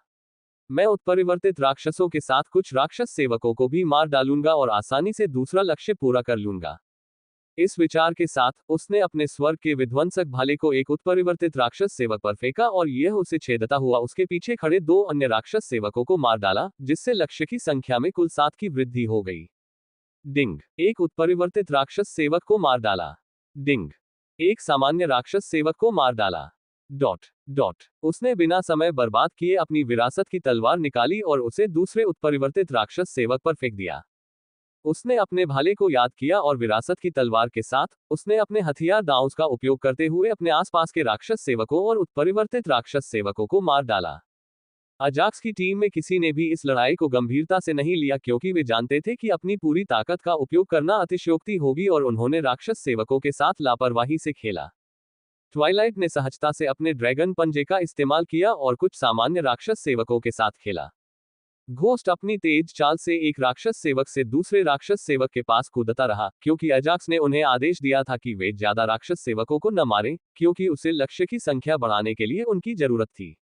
मैं उत्परिवर्तित राक्षसों के साथ कुछ राक्षस सेवकों को भी मार डालूंगा और आसानी से दूसरा लक्ष्य पूरा कर लूंगा। इस विचार के साथ उसने अपने स्वर्ग के विध्वंसक भाले को एक उत्परिवर्तित राक्षस सेवक पर फेंका और यह उसे छेदता हुआ उसके पीछे खड़े 2 अन्य राक्षस सेवकों को मार डाला, जिससे लक्ष्य की संख्या में कुल 7 की वृद्धि हो गई। डिंग, एक उत्परिवर्तित राक्षस सेवक को मार डाला। डिंग, एक सामान्य राक्षस सेवक को मार डाला। डॉट डॉट, उसने बिना समय बर्बाद किए अपनी विरासत की तलवार निकाली और उसे दूसरे उत्परिवर्तित राक्षस सेवक पर फेंक दिया। उसने अपने भाले को याद किया और विरासत की तलवार के साथ उसने अपने हथियार दाउस का उपयोग करते हुए अपने आसपास के राक्षस सेवकों और उत्परिवर्तित राक्षस सेवकों को मार डाला। अजाक्स की टीम में किसी ने भी इस लड़ाई को गंभीरता से नहीं लिया, क्योंकि वे जानते थे कि अपनी पूरी ताकत का उपयोग करना अतिशयोक्ति होगी और उन्होंने राक्षस सेवकों के साथ लापरवाही से खेला। ट्वाइलाइट ने सहजता से अपने ड्रैगन पंजे का इस्तेमाल किया और कुछ सामान्य राक्षस सेवकों के साथ खेला। घोस्ट अपनी तेज चाल से एक राक्षस सेवक से दूसरे राक्षस सेवक के पास कूदता रहा, क्योंकि अजाक्स ने उन्हें आदेश दिया था कि वे ज्यादा राक्षस सेवकों को न मारें, क्योंकि उसे लक्ष्य की संख्या बढ़ाने के लिए उनकी जरूरत थी।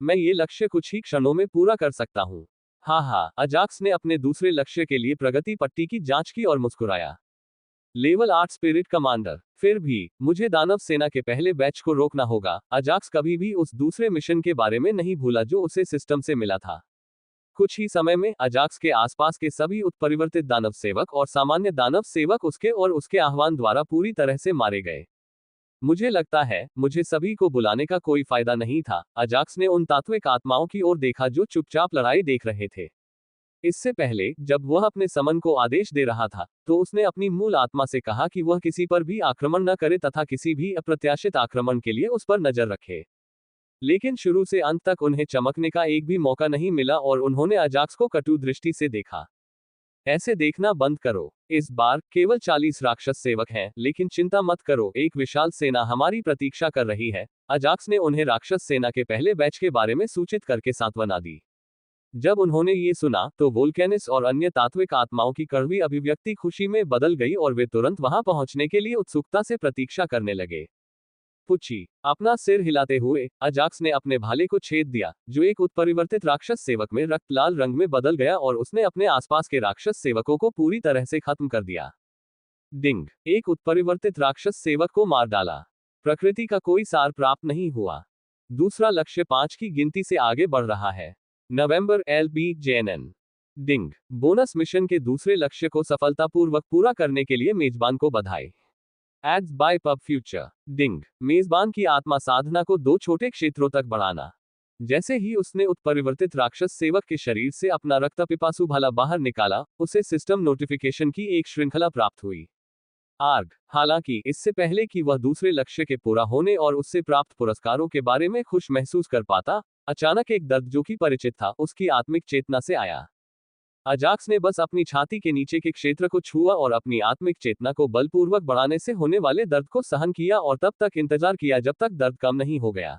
मैं ये लक्ष्य कुछ ही क्षणों में पूरा कर सकता हूँ। हाँ, अजाक्स ने अपने दूसरे लक्ष्य के लिए प्रगति पट्टी की जांच की और मुस्कुराया। Level 8 spirit commander. फिर भी मुझे दानव सेना के पहले बैच को रोकना होगा। अजाक्स कभी भी उस दूसरे मिशन के बारे में नहीं भूला जो उसे सिस्टम से मिला था। कुछ ही समय में अजाक्स के आसपास के सभी उत्परिवर्तित दानव सेवक और सामान्य दानव सेवक उसके और उसके आह्वान द्वारा पूरी तरह से मारे गए। मुझे लगता है मुझे सभी को बुलाने का कोई फायदा नहीं था। अजाक्स ने उन तात्विक आत्माओं की ओर देखा जो चुपचाप लड़ाई देख रहे थे। इससे पहले जब वह अपने समन को आदेश दे रहा था, तो उसने अपनी मूल आत्मा से कहा कि वह किसी पर भी आक्रमण न करे तथा किसी भी अप्रत्याशित आक्रमण के लिए उस पर नजर रखे। लेकिन शुरू से अंत तक उन्हें चमकने का एक भी मौका नहीं मिला और उन्होंने अजाक्स को कटु दृष्टि से देखा। ऐसे देखना बंद करो। इस बार केवल 40 राक्षस सेवक हैं, लेकिन चिंता मत करो, एक विशाल सेना हमारी प्रतीक्षा कर रही है। अजाक्स ने उन्हें राक्षस सेना के पहले बैच के बारे में सूचित करके सांत्वना दी। जब उन्होंने ये सुना तो वोल्केनिस और अन्य तात्विक आत्माओं की कड़वी अभिव्यक्ति खुशी में बदल गई और वे तुरंत वहां पहुंचने के लिए उत्सुकता से प्रतीक्षा करने लगे। पुची, अपना सिर हिलाते हुए अजाक्स ने अपने भाले को छेद दिया, जो एक उत्परिवर्तित राक्षस सेवक में रक्त लाल रंग में बदल गया और उसने अपने आसपास के राक्षस सेवकों को पूरी तरह से खत्म कर दिया। डिंग, एक उत्परिवर्तित राक्षस सेवक को मार डाला। प्रकृति का कोई सार प्राप्त नहीं हुआ। दूसरा लक्ष्य 5 की गिनती से आगे बढ़ रहा है। नवंबर LBJNN। डिंग। बोनस मिशन के दूसरे लक्ष्य को सफलतापूर्वक पूरा करने के लिए मेजबान को बधाई। Ads by pub future. Ding. मेजबान की आत्मा साधना को 2 छोटे क्षेत्रों तक बढ़ाना। जैसे ही उसने उत्परिवर्तित राक्षस सेवक के शरीर से अपना रक्तपिपासु भाला बाहर निकाला, उसे सिस्टम नोटिफिकेशन की एक श्रृंखला प्राप्त हुई। आर्ग। हालांकि इससे पहले कि वह दूसरे लक्ष्य के पूरा होने और उससे प्राप्त पुरस्कारों के बारे में खुश महसूस कर पाता, अचानक एक दर्द जो कि परिचित था उसकी आत्मिक चेतना से आया। अजाक्स ने बस अपनी छाती के नीचे के क्षेत्र को छुआ और अपनी आत्मिक चेतना को बलपूर्वक बढ़ाने से होने वाले दर्द को सहन किया और तब तक इंतजार किया जब तक दर्द कम नहीं हो गया।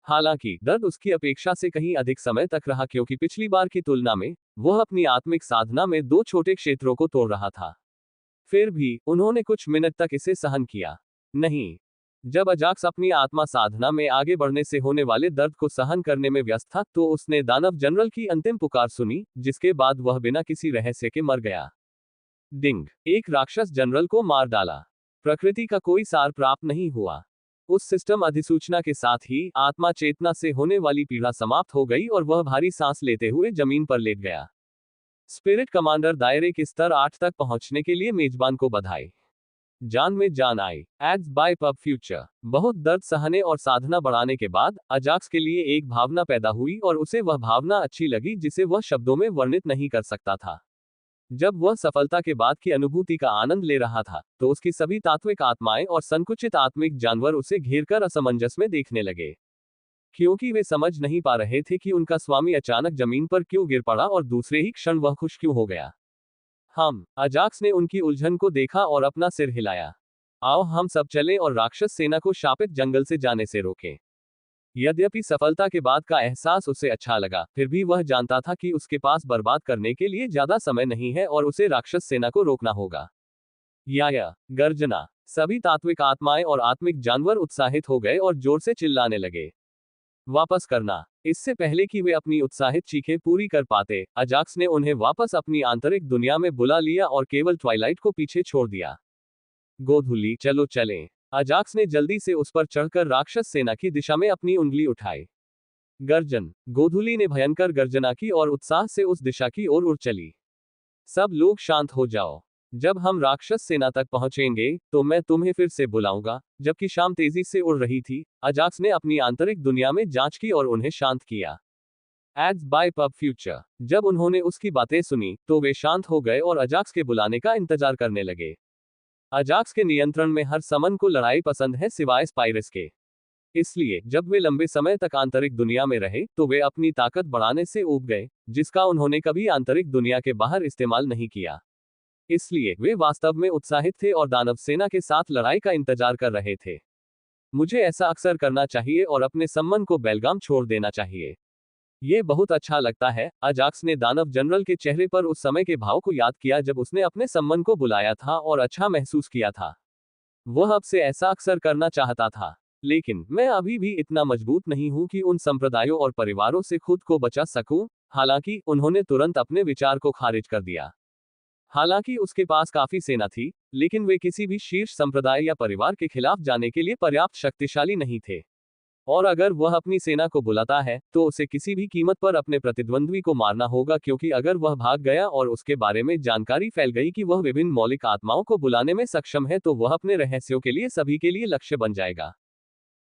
हालांकि दर्द उसकी अपेक्षा से कहीं अधिक समय तक रहा क्योंकि पिछली बार की तुलना में वह अपनी आत्मिक साधना में 2 छोटे क्षेत्रों को तोड़ रहा था। फिर भी उन्होंने कुछ मिनट तक इसे सहन किया। नहीं। जब अजाक्स अपनी आत्मा साधना में आगे बढ़ने से होने वाले दर्द को सहन करने में व्यस्त था तो उसने दानव जनरल की अंतिम पुकार सुनी, जिसके बाद वह बिना किसी रहस्य के मर गया। डिंग। एक राक्षस जनरल को मार डाला। प्रकृति का कोई सार प्राप्त नहीं हुआ। उस सिस्टम अधिसूचना के साथ ही आत्मा चेतना से होने वाली पीड़ा समाप्त हो गई और वह भारी सांस लेते हुए जमीन पर लेट गया। स्पिरिट कमांडर दायरे के स्तर 8 तक पहुंचने के लिए मेजबान को बधाई। जान में जान आई। Ads by pub future. बहुत दर्द सहने और साधना बढ़ाने के बाद अजाक्स के लिए एक भावना पैदा हुई और उसे वह भावना अच्छी लगी जिसे वह शब्दों में वर्णित नहीं कर सकता था। जब वह सफलता के बाद की अनुभूति का आनंद ले रहा था तो उसकी सभी तात्विक आत्माएं और संकुचित आत्मिक जानवर उसे घेरकर असमंजस में देखने लगे, क्योंकि वे समझ नहीं पा रहे थे कि उनका स्वामी अचानक जमीन पर क्यों गिर पड़ा और दूसरे ही क्षण वह खुश क्यों हो गया। अजाक्स ने उनकी उलझन को देखा और अपना सिर हिलाया। आओ हम सब चलें और राक्षस सेना को शापित जंगल से जाने से रोकें। यद्यपि सफलता के बाद का एहसास उसे अच्छा लगा, फिर भी वह जानता था कि उसके पास बर्बाद करने के लिए ज्यादा समय नहीं है और उसे राक्षस सेना को रोकना होगा। या गर्जना। सभी तात्विक आत्माएं और आत्मिक जानवर उत्साहित हो गए और जोर से चिल्लाने लगे। वापस करना। इससे पहले कि वे अपनी उत्साहित चीखें पूरी कर पाते, अजाक्स ने उन्हें वापस अपनी आंतरिक दुनिया में बुला लिया और केवल ट्वाइलाइट को पीछे छोड़ दिया। गोधुली, चलो चलें। अजाक्स ने जल्दी से उस पर चढ़कर राक्षस सेना की दिशा में अपनी उंगली उठाई। गर्जन। गोधुली ने भयंकर गर्जना की और उत्साह से उस दिशा की ओर उड़ चली। सब लोग शांत हो जाओ। जब हम राक्षस सेना तक पहुंचेंगे तो मैं तुम्हें फिर से बुलाऊंगा। जबकि शाम तेजी से उड़ रही थी, अजाक्स ने अपनी आंतरिक दुनिया में जांच की और उन्हें शांत किया। Ads by pub future. जब उन्होंने उसकी बातें सुनी तो वे शांत हो गए और अजाक्स के बुलाने का इंतजार करने लगे। अजाक्स के नियंत्रण में हर समन को लड़ाई पसंद है सिवाय स्पाइरस के। इसलिए जब वे लंबे समय तक आंतरिक दुनिया में रहे तो वे अपनी ताकत बढ़ाने से ऊब गए, जिसका उन्होंने कभी आंतरिक दुनिया के बाहर इस्तेमाल नहीं किया। इसलिए वे वास्तव में उत्साहित थे और दानव सेना के साथ लड़ाई का इंतजार कर रहे थे। मुझे ऐसा अक्सर करना चाहिए और अपने सम्मन को बेलगाम छोड़ देना चाहिए। ये बहुत अच्छा लगता है। अजाक्स ने दानव जनरल के चेहरे पर उस समय के भाव को याद किया जब उसने अपने सम्मन को बुलाया था और अच्छा महसूस किया था। वह अब से ऐसा अक्सर करना चाहता था। लेकिन मैं अभी भी इतना मजबूत नहीं हूं कि उन संप्रदायों और परिवारों से खुद को बचा सकूं। हालांकि उन्होंने तुरंत अपने विचार को खारिज कर दिया। हालांकि उसके पास काफी सेना थी, लेकिन वे किसी भी शीर्ष संप्रदाय या परिवार के खिलाफ जाने के लिए पर्याप्त शक्तिशाली नहीं थे। और अगर वह अपनी सेना को बुलाता है तो उसे किसी भी कीमत पर अपने प्रतिद्वंद्वी को मारना होगा, क्योंकि अगर वह भाग गया और उसके बारे में जानकारी फैल गई कि वह विभिन्न मौलिक आत्माओं को बुलाने में सक्षम है तो वह अपने रहस्यों के लिए सभी के लिए लक्ष्य बन जाएगा।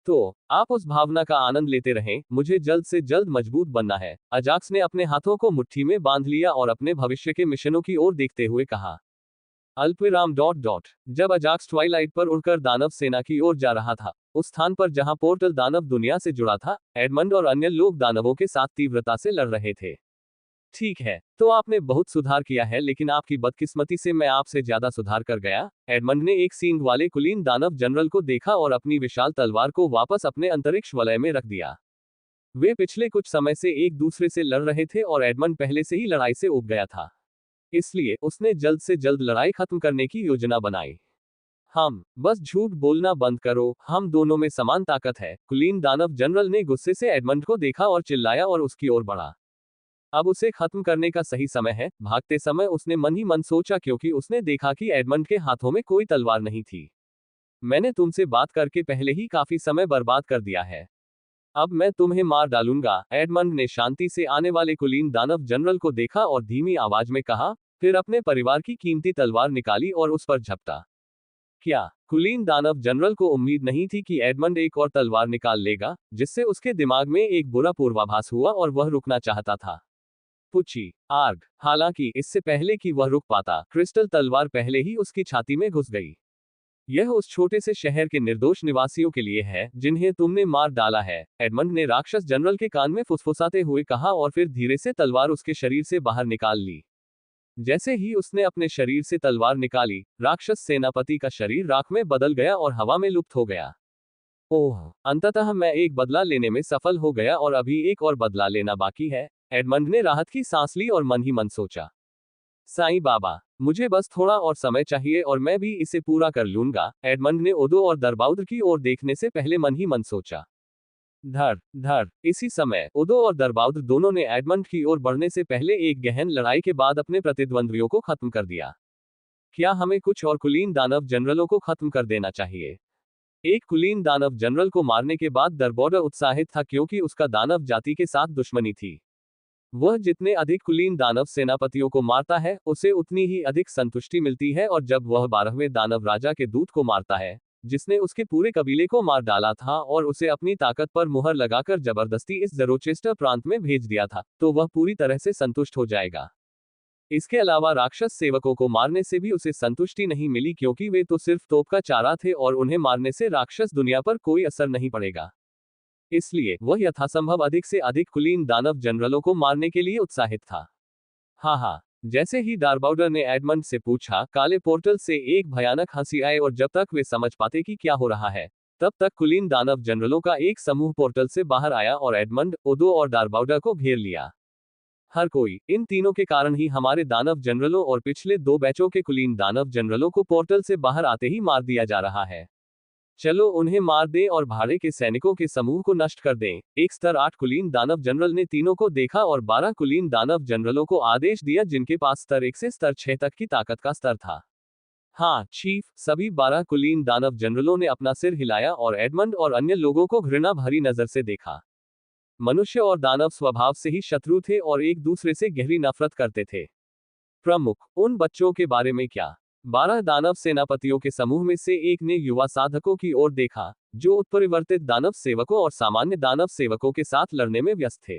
तो आप उस भावना का आनंद लेते रहें। मुझे जल्द से जल्द मजबूत बनना है। अजाक्स ने अपने हाथों को मुट्ठी में बांध लिया और अपने भविष्य के मिशनों की ओर देखते हुए कहा। अल्पविराम डॉट डॉट। जब अजाक्स ट्वाइलाइट पर उड़कर दानव सेना की ओर जा रहा था, उस स्थान पर जहां पोर्टल दानव दुनिया से जुड़ा था, एडमंड और अन्य लोग दानवों के साथ तीव्रता से लड़ रहे थे। ठीक है, तो आपने बहुत सुधार किया है, लेकिन आपकी बदकिस्मती से मैं आपसे ज्यादा सुधार कर गया। एडमंड ने एक सींग वाले कुलीन दानव जनरल को देखा और अपनी विशाल तलवार को वापस अपने अंतरिक्ष वलय में रख दिया। वे पिछले कुछ समय से एक दूसरे से लड़ रहे थे और एडमंड पहले से ही लड़ाई से ऊब गया था। इसलिए उसने जल्द से जल्द लड़ाई खत्म करने की योजना बनाई। बस झूठ बोलना बंद करो, हम दोनों में समान ताकत है। कुलीन दानव जनरल ने गुस्से से एडमंड को देखा और चिल्लाया और उसकी ओर बढ़ा। अब उसे खत्म करने का सही समय है। भागते समय उसने मन ही मन सोचा, क्योंकि उसने देखा कि एडमंड के हाथों में कोई तलवार नहीं थी। मैंने तुमसे बात करके पहले ही काफी समय बर्बाद कर दिया है। अब मैं तुम्हें मार डालूंगा। एडमंड ने शांति से आने वाले कुलीन दानव जनरल को देखा और धीमी आवाज में कहा, फिर अपने परिवार की कीमती तलवार निकाली और उस पर झपटा। क्या कुलीन दानव जनरल को उम्मीद नहीं थी कि एडमंड एक और तलवार निकाल लेगा, जिससे उसके दिमाग में एक बुरा पूर्वाभास हुआ और वह रुकना चाहता था। पुची आर्ग। हालांकि इससे पहले कि वह रुक पाता, क्रिस्टल तलवार पहले ही उसकी छाती में घुस गई। यह उस छोटे से शहर के निर्दोष निवासियों के लिए है जिन्हें तुमने मार डाला है, एडमंड ने राक्षस जनरल के कान में फुसफुसाते हुए कहा और फिर धीरे से तलवार उसके शरीर से बाहर निकाल ली। जैसे ही उसने अपने शरीर से तलवार निकाली, राक्षस सेनापति का शरीर राख में बदल गया और हवा में लुप्त हो गया। ओह, अंततः मैं एक बदला लेने में सफल हो गया और अभी एक और बदला लेना बाकी है। एडमंड ने राहत की सांस ली और मन ही मन सोचा, साईं बाबा, मुझे बस थोड़ा और समय चाहिए और मैं भी इसे पूरा कर लूंगा। एडमंड ने ओदो और दरबाउद्र की ओर देखने से पहले मन ही मन सोचा। धर धर। इसी समय ओदो और दरबाउद्र दोनों ने एडमंड की ओर बढ़ने से पहले एक गहन लड़ाई के बाद अपने प्रतिद्वंद्वियों को खत्म कर दिया। क्या हमें कुछ और कुलीन दानव जनरलों को खत्म कर देना चाहिए? एक कुलीन दानव जनरल को मारने के बाद दरबाउद्र उत्साहित था क्योंकि उसका दानव जाति के साथ दुश्मनी थी। वह जितने अधिक कुलीन दानव सेनापतियों को मारता है, उसे उतनी ही अधिक संतुष्टि मिलती है, और जब वह 12वें दानव राजा के दूत को मारता है, जिसने उसके पूरे कबीले को मार डाला था और उसे अपनी ताकत पर मुहर लगाकर जबरदस्ती इस ज़ेरोचेस्टर प्रांत में भेज दिया था, तो वह पूरी तरह से संतुष्ट हो जाएगा। इसके अलावा राक्षस सेवकों को मारने से भी उसे संतुष्टि नहीं मिली क्योंकि वे तो सिर्फ तोप का चारा थे और उन्हें मारने से राक्षस दुनिया पर कोई असर नहीं पड़ेगा। इसलिए वह यथासंभव अधिक से अधिक कुलीन दानव जनरलों को मारने के लिए उत्साहित था। हाँ, जैसे ही दारबाउडर ने एडमंड से पूछा, काले पोर्टल से एक भयानक हंसी आई और जब तक वे समझ पाते कि क्या हो रहा है, तब तक कुलीन दानव जनरलों का एक समूह पोर्टल से बाहर आया और एडमंड, ओदो और दारबाउडर को घेर लिया। हर कोई, इन तीनों के कारण ही हमारे दानव जनरलों और पिछले 2 बैचों के कुलीन दानव जनरलों को पोर्टल से बाहर आते ही मार दिया जा रहा है। चलो उन्हें मार दें और भाड़े के सैनिकों के समूह को नष्ट कर दें। एक स्तर 8 कुलीन दानव जनरल ने तीनों को देखा और 12 कुलीन दानव जनरलों को आदेश दिया जिनके पास स्तर 1 से स्तर 6 तक की ताकत का स्तर था। हाँ चीफ, सभी 12 कुलीन दानव जनरलों ने अपना सिर हिलाया और एडमंड और अन्य लोगों को घृणा भरी नजर से देखा। मनुष्य और दानव स्वभाव से ही शत्रु थे और एक दूसरे से गहरी नफरत करते थे। प्रमुख, उन बच्चों के बारे में क्या? 12 दानव सेनापतियों के समूह में से एक ने युवा साधकों की ओर देखा, जो उत्परिवर्तित दानव सेवकों और सामान्य दानव सेवकों के साथ लड़ने में व्यस्त थे।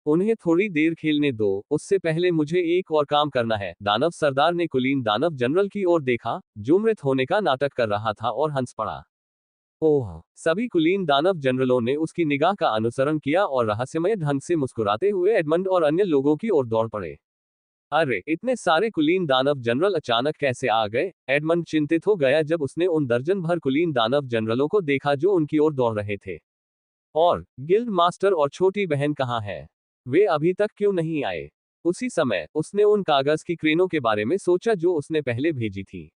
उन्हें थोड़ी देर खेलने दो, उससे पहले मुझे एक और काम करना है। दानव सरदार ने कुलीन दानव जनरल की ओर देखा, जो मृत होने का नाटक कर रहा था, और हंस पड़ा। ओह! सभी कुलीन दानव जनरलों ने उसकी निगाह का अनुसरण किया और रहस्यमय ढंग से मुस्कुराते हुए एडमंड और अन्य लोगों की ओर दौड़ पड़े। अरे, इतने सारे कुलीन दानव जनरल अचानक कैसे आ गए? एडमंड चिंतित हो गया जब उसने उन दर्जन भर कुलीन दानव जनरलों को देखा जो उनकी ओर दौड़ रहे थे। और गिल्ड मास्टर और छोटी बहन कहाँ है? वे अभी तक क्यों नहीं आए? उसी समय उसने उन कागज की क्रेनों के बारे में सोचा जो उसने पहले भेजी थी।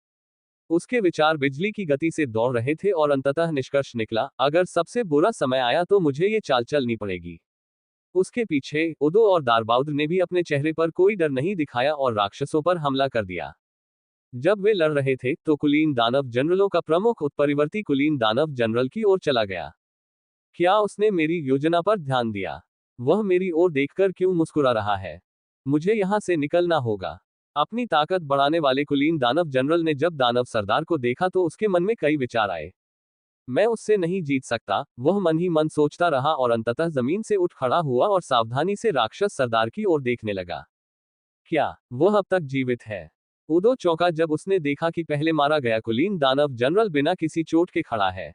उसके विचार बिजली की गति से दौड़ रहे थे और अंततः निष्कर्ष निकला, अगर सबसे बुरा समय आया तो मुझे ये चाल चलनी पड़ेगी। उसके पीछे ओदो और दारबाउद्र ने भी अपने चेहरे पर कोई डर नहीं दिखाया और राक्षसों पर हमला कर दिया। जब वे लड़ रहे थे तो कुलीन दानव जनरलों का प्रमुख उत्परिवर्ती कुलीन दानव जनरल की ओर चला गया। क्या उसने मेरी योजना पर ध्यान दिया? वह मेरी ओर देखकर क्यों मुस्कुरा रहा है? मुझे यहां से निकलना होगा। अपनी ताकत बढ़ाने वाले कुलीन दानव जनरल ने जब दानव सरदार को देखा तो उसके मन में कई विचार आए। मैं उससे नहीं जीत सकता, वह मन ही मन सोचता रहा और अंततः जमीन से उठ खड़ा हुआ और सावधानी से राक्षस सरदार की ओर देखने लगा। क्या वह अब तक जीवित है? उदो चौंका जब उसने देखा कि पहले मारा गया कुलीन दानव जनरल बिना किसी चोट के खड़ा है।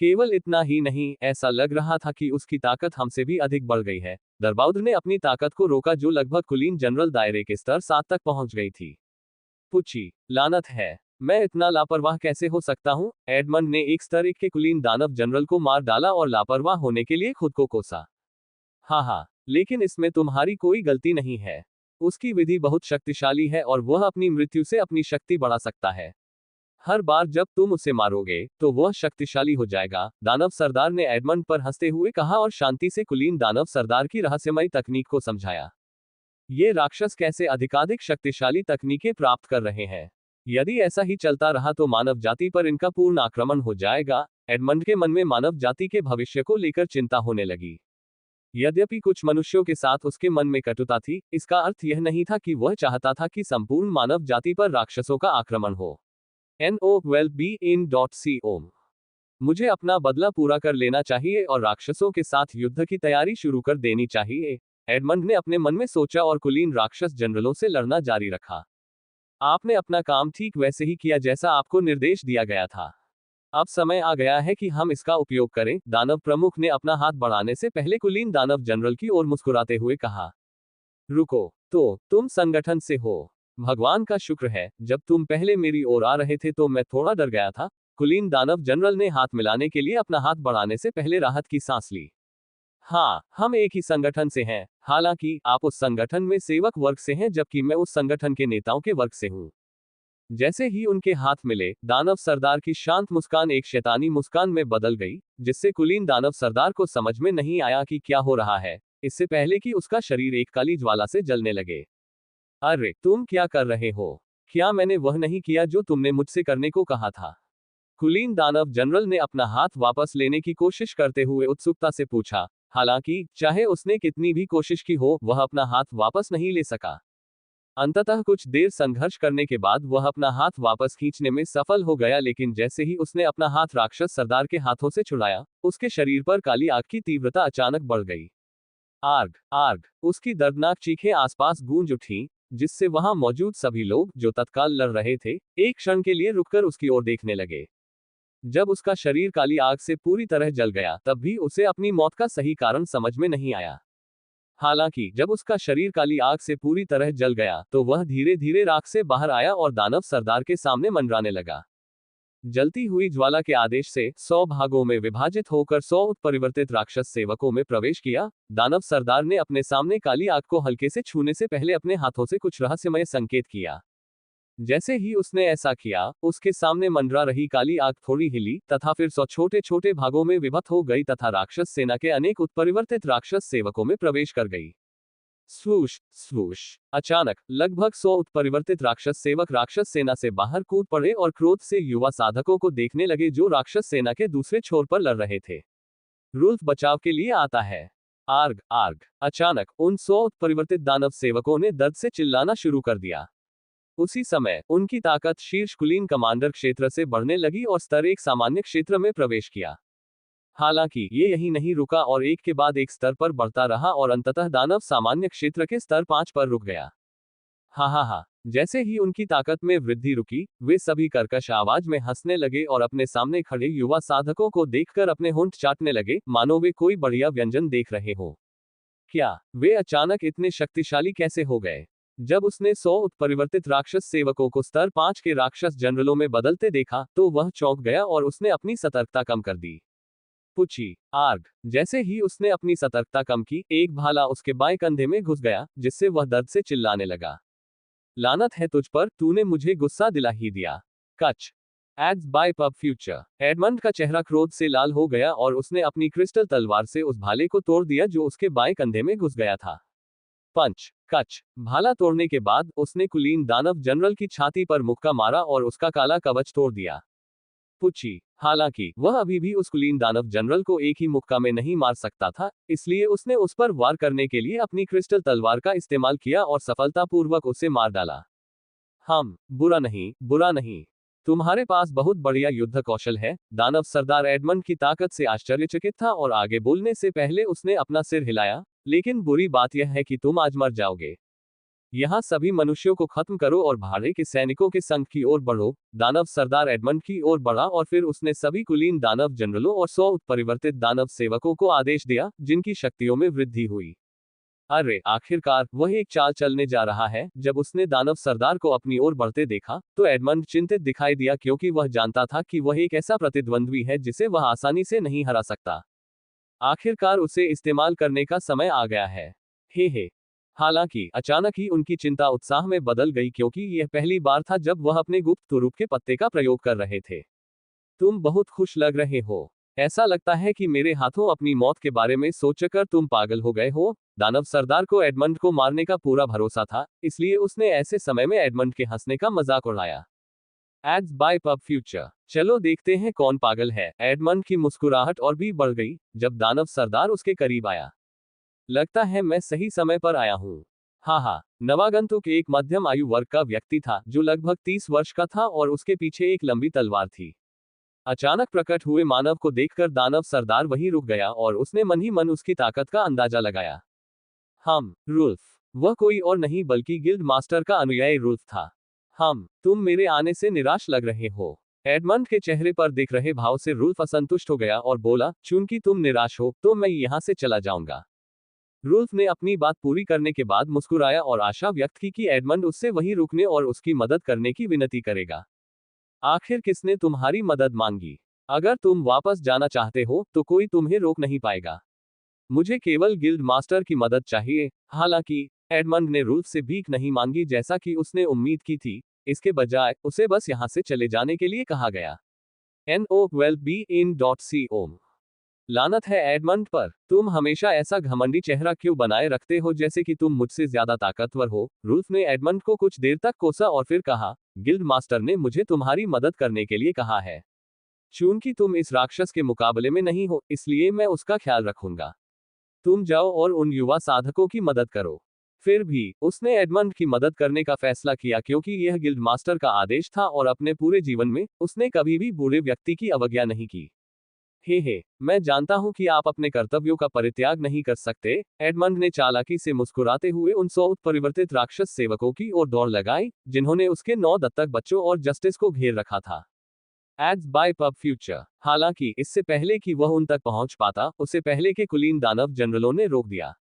केवल इतना ही नहीं, ऐसा लग रहा था कि उसकी ताकत हमसे भी अधिक बढ़ गई है। दरबाउद्र ने अपनी ताकत को रोका जो लगभग कुलीन जनरल दायरे के स्तर 7 तक पहुंच गई थी। पुची, लानत है, मैं इतना लापरवाह कैसे हो सकता हूं? एडमंड ने एक स्तर 1 के कुलीन दानव जनरल को मार डाला और लापरवाह होने के लिए खुद को कोसा। हाँ, लेकिन इसमें तुम्हारी कोई गलती नहीं है। उसकी विधि बहुत शक्तिशाली है और वह अपनी मृत्यु से अपनी शक्ति बढ़ा सकता है। हर बार जब तुम उसे मारोगे तो वह शक्तिशाली हो जाएगा, दानव सरदार ने एडमंड पर हंसते हुए कहा और शांति से कुलीन दानव सरदार की रहस्यमयी तकनीक को समझाया। ये राक्षस कैसे अधिकाधिक शक्तिशाली तकनीकें प्राप्त कर रहे हैं? यदि ऐसा ही चलता रहा तो मानव जाति पर इनका पूर्ण आक्रमण हो जाएगा। एडमंड के मन में मानव जाति के भविष्य को लेकर चिंता होने लगी। यद्यपि कुछ मनुष्यों के साथ उसके मन में कटुता थी, इसका अर्थ यह नहीं था कि वह चाहता था कि संपूर्ण मानव जाति पर राक्षसों का आक्रमण हो। NOWELL-BE-IN.CO मुझे अपना बदला पूरा कर लेना चाहिए और राक्षसों के साथ युद्ध की तैयारी शुरू कर देनी चाहिए, एडमंड ने अपने मन में सोचा और कुलीन राक्षस जनरलों से लड़ना जारी रखा। आपने अपना काम ठीक वैसे ही किया जैसा आपको निर्देश दिया गया था। अब समय आ गया है कि हम इसका उपयोग करें, दानव प्रमुख ने अपना हाथ बढ़ाने से पहले कुलीन दानव जनरल की ओर मुस्कुराते हुए कहा। रुको, तो तुम संगठन से हो? भगवान का शुक्र है, जब तुम पहले मेरी ओर आ रहे थे तो मैं थोड़ा डर गया था। कुलीन दानव जनरल ने हाथ मिलाने के लिए अपना हाथ बढ़ाने से पहले राहत की सांस ली। हाँ, हम एक ही संगठन से हैं, हालांकि आप उस संगठन में सेवक वर्ग से हैं जबकि मैं उस संगठन के नेताओं के वर्ग से हूँ। जैसे ही उनके हाथ मिले, दानव सरदार की शांत मुस्कान एक शैतानी मुस्कान में बदल गई, जिससे कुलीन दानव सरदार को समझ में नहीं आया कि क्या हो रहा है, इससे पहले कि उसका शरीर एक काली ज्वाला से जलने लगे। अरे, तुम क्या कर रहे हो? क्या मैंने वह नहीं किया जो तुमने मुझसे करने को कहा था? कुलीन दानव जनरल ने अपना हाथ वापस लेने की कोशिश करते हुए उत्सुकता से पूछा, हालांकि चाहे उसने कितनी भी कोशिश की हो, वह अपना हाथ वापस नहीं ले सका। अंततः कुछ देर संघर्ष करने के बाद वह अपना हाथ वापस खींचने में सफल हो गया, लेकिन जैसे ही उसने अपना हाथ राक्षस सरदार के हाथों से छुड़ाया, उसके शरीर पर काली आग की तीव्रता अचानक बढ़ गई। आग, आग! उसकी दर्दनाक चीखें आसपास गूंज उठी, जिससे वहां मौजूद सभी लोग, जो तत्काल लड़ रहे थे, एक क्षण के लिए रुककर उसकी ओर देखने लगे। जब उसका शरीर काली आग से पूरी तरह जल गया, तब भी उसे अपनी मौत का सही कारण समझ में नहीं आया। हालांकि जब उसका शरीर काली आग से पूरी तरह जल गया, तो वह धीरे धीरे राख से बाहर आया और दानव सरदार के सामने मंडराने लगा। जलती हुई ज्वाला के आदेश से 100 भागों में विभाजित होकर 100 उत्परिवर्तित राक्षस सेवकों में प्रवेश किया। दानव सरदार ने अपने सामने काली आग को हल्के से छूने से पहले अपने हाथों से कुछ रहस्यमय संकेत किया। जैसे ही उसने ऐसा किया, उसके सामने मंडरा रही काली आग थोड़ी हिली तथा फिर 100 छोटे छोटे भागों में विभक्त हो गई तथा राक्षस सेना के अनेक उत्परिवर्तित राक्षस सेवकों में प्रवेश कर गई। स्वूश स्वूश! अचानक लगभग 100 उत्परिवर्तित राक्षस सेवक राक्षस सेना से बाहर कूद पड़े और क्रोध से युवा साधकों को देखने लगे जो राक्षस सेना के दूसरे छोर पर लड़ रहे थे। रुल्फ बचाव के लिए आता है। आर्ग आर्ग! अचानक उन 100 उत्परिवर्तित दानव सेवकों ने दर्द से चिल्लाना शुरू कर दिया। उसी समय उनकी ताकत शीर्ष कुलीन कमांडर क्षेत्र से बढ़ने लगी और स्तर एक सामान्य क्षेत्र में प्रवेश किया। हालांकि ये यही नहीं रुका और एक के बाद एक स्तर पर बढ़ता रहा और अंततः दानव सामान्य क्षेत्र के स्तर 5 पर रुक गया। हा। जैसे ही उनकी ताकत में वृद्धि रुकी, वे सभी कर्कश आवाज में हंसने लगे और अपने सामने खड़े युवा साधकों को देखकर अपने होंठ चाटने लगे, मानो वे कोई बढ़िया व्यंजन देख रहे हो। क्या वे अचानक इतने शक्तिशाली कैसे हो गए? जब उसने 100 उत्परिवर्तित राक्षस सेवकों को स्तर 5 के राक्षस जनरलों में बदलते देखा, तो वह चौंक गया और उसने अपनी सतर्कता कम कर दी। पुची आर्ग! जैसे ही उसने अपनी सतर्कता कम की, एक भाला उसके बाएं कंधे में घुस गया, जिससे वह दर्द से चिल्लाने लगा। लानत है तुझ पर, तूने मुझे गुस्सा दिला ही दिया। कच ads by pub future! Edmund का चेहरा क्रोध से लाल हो गया और उसने अपनी क्रिस्टल तलवार से उस भाले को तोड़ दिया जो उसके बाएं कंधे में घुस गया था। पंच कच! भाला तोड़ने के बाद उसने कुलीन दानव जनरल की छाती पर मुक्का मारा और उसका काला कवच तोड़ दिया। पुची! हालांकि वह अभी भी उस कुलीन दानव जनरल को एक ही मुक्का में नहीं मार सकता था, इसलिए उसने उस पर वार करने के लिए अपनी क्रिस्टल तलवार का इस्तेमाल किया और सफलतापूर्वक उसे मार डाला। बुरा नहीं। तुम्हारे पास बहुत बढ़िया युद्ध कौशल है। दानव सरदार एडमंड की ताकत से आश्चर्यचकित था और आगे बोलने से पहले उसने अपना सिर हिलाया, लेकिन बुरी बात यह है कि तुम आज मर जाओगे। यहाँ सभी मनुष्यों को खत्म करो और भाड़े के सैनिकों के संघ की ओर बढ़ो। दानव सरदार एडमंड की ओर बढ़ा और फिर उसने सभी कुलीन दानव जनरलों और 100 उत्परिवर्तित दानव सेवकों को आदेश दिया, जिनकी शक्तियों में वृद्धि हुई। अरे, आखिरकार वह एक चाल चलने जा रहा है। जब उसने दानव सरदार को अपनी ओर बढ़ते देखा, तो एडमंड चिंतित दिखाई दिया क्योंकि वह जानता था कि वह एक ऐसा प्रतिद्वंद्वी है जिसे वह आसानी से नहीं हरा सकता। आखिरकार उसे इस्तेमाल करने का समय आ गया है। हे। हालांकि अचानक ही उनकी चिंता उत्साह में बदल गई क्योंकि यह पहली बार था जब वह अपने गुप्त तुरुप के पत्ते का प्रयोग कर रहे थे। तुम बहुत खुश लग रहे हो। ऐसा लगता है कि मेरे हाथों अपनी मौत के बारे में सोचकर तुम पागल हो गए हो। दानव सरदार को एडमंड को मारने का पूरा भरोसा था, इसलिए उसने ऐसे समय में एडमंड के हंसने का मजाक उड़ाया। Ads by pub future. चलो देखते हैं कौन पागल है। एडमंड की मुस्कुराहट और भी बढ़ गई जब दानव सरदार उसके करीब आया। लगता है मैं सही समय पर आया हूँ। हाँ, नवागंतुक एक मध्यम आयु वर्ग का व्यक्ति था जो लगभग 30 वर्ष का था और उसके पीछे एक लंबी तलवार थी। अचानक प्रकट हुए मानव को देखकर दानव सरदार वहीं रुक गया और उसने मन ही मन उसकी ताकत का अंदाजा लगाया। रुल्फ। वह कोई और नहीं बल्कि गिल्ड मास्टर का अनुयायी रुल्फ था। तुम मेरे आने से निराश लग रहे हो। एडमंड के चेहरे पर दिख रहे भाव से रुल्फ असंतुष्ट हो गया और बोला, चूंकि तुम निराश हो तो मैं यहाँ से चला जाऊंगा। रुल्फ ने अपनी बात पूरी करने के बाद मुस्कुराया और आशा व्यक्त की कि एडमंड उससे वहीं रुकने और उसकी मदद करने की विनती करेगा। आखिर किसने तुम्हारी मदद मांगी? अगर तुम वापस जाना चाहते हो तो कोई तुम्हें रोक नहीं पाएगा। मुझे केवल गिल्ड मास्टर की मदद चाहिए। हालांकि एडमंड ने रुल्फ से भीख नहीं मांगी जैसा कि उसने उम्मीद की थी। इसके बजाय उसे बस यहां से चले जाने के लिए कहा गया। NOWELL-BE-IN.CO। लानत है एडमंड पर। तुम हमेशा ऐसा घमंडी चेहरा क्यों बनाए रखते हो जैसे कि तुम मुझसे ज्यादा ताकतवर हो। रुल्फ ने एडमंड को कुछ देर तक कोसा और फिर कहा, गिल्ड मास्टर ने मुझे तुम्हारी मदद करने के लिए कहा है। चूंकि तुम इस राक्षस के मुकाबले में नहीं हो इसलिए मैं उसका ख्याल रखूंगा। तुम जाओ और उन युवा साधकों की मदद करो। फिर भी उसने एडमंड की मदद करने का फैसला किया क्योंकि यह गिल्ड मास्टर का आदेश था और अपने पूरे जीवन में उसने कभी भी बूढ़े व्यक्ति की अवज्ञा नहीं की। हे, मैं जानता हूं कि आप अपने कर्तव्यों का परित्याग नहीं कर सकते। एडमंड ने चालाकी से मुस्कुराते हुए उन 100 उत्परिवर्तित राक्षस सेवकों की ओर दौड़ लगाई जिन्होंने उसके 9 दत्तक बच्चों और जस्टिस को घेर रखा था। Ads by pub future. हालांकि इससे पहले कि वह उन तक पहुंच पाता उसे पहले के कुलीन दानव जनरलों ने रोक दिया।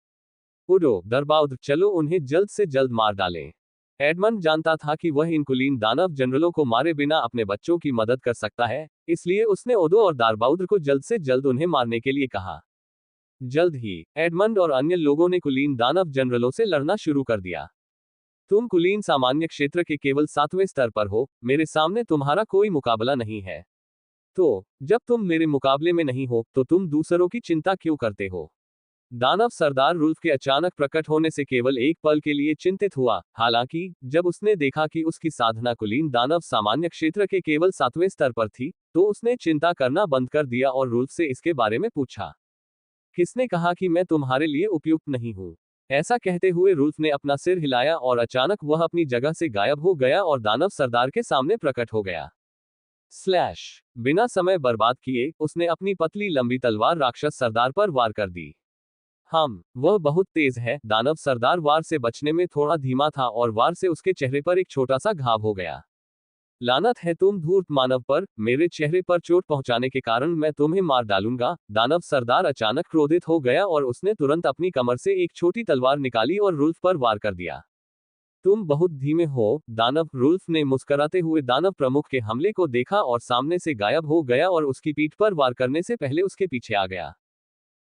उडो दरबाउद, चलो उन्हें जल्द से जल्द मार डालें। एडमंड जानता था कि वह इन कुलीन दानव जनरलों को मारे बिना अपने बच्चों की मदद कर सकता है, इसलिए उसने ओदो और दारबाउद्र को जल्द से जल्द उन्हें मारने के लिए कहा। जल्द ही एडमंड और अन्य लोगों ने कुलीन दानव जनरलों से लड़ना शुरू कर दिया। तुम कुलीन सामान्य क्षेत्र के केवल 7वें स्तर पर हो, मेरे सामने तुम्हारा कोई मुकाबला नहीं है। तो जब तुम मेरे मुकाबले में नहीं हो तो तुम दूसरों की चिंता क्यों करते हो? दानव सरदार रुल्फ के अचानक प्रकट होने से केवल एक पल के लिए चिंतित हुआ। हालांकि जब उसने देखा कि उसकी साधना कुलीन दानव सामान्य क्षेत्र के केवल 7वें स्तर पर थी तो उसने चिंता करना बंद कर दिया और रुल्फ से इसके बारे में पूछा। किसने कहा कि मैं तुम्हारे लिए उपयुक्त नहीं हूं? ऐसा कहते हुए रुल्फ ने अपना सिर हिलाया और अचानक वह अपनी जगह से गायब हो गया और दानव सरदार के सामने प्रकट हो गया। बिना समय बर्बाद किए उसने अपनी पतली लंबी तलवार राक्षस सरदार पर वार कर दी। वह बहुत तेज है। दानव सरदार वार से बचने में थोड़ा धीमा था और वार से उसके चेहरे पर एक छोटा सा घाव हो गया। लानत है तुम धूर्त मानव पर, मेरे चेहरे पर चोट पहुंचाने के कारण मैं तुम्हें मार डालूंगा। दानव सरदार अचानक क्रोधित हो गया और उसने तुरंत अपनी कमर से एक छोटी तलवार निकाली और रुल्फ पर वार कर दिया। तुम बहुत धीमे हो दानव। रुल्फ ने मुस्कुराते हुए दानव प्रमुख के हमले को देखा और सामने से गायब हो गया और उसकी पीठ पर वार करने से पहले उसके पीछे आ गया।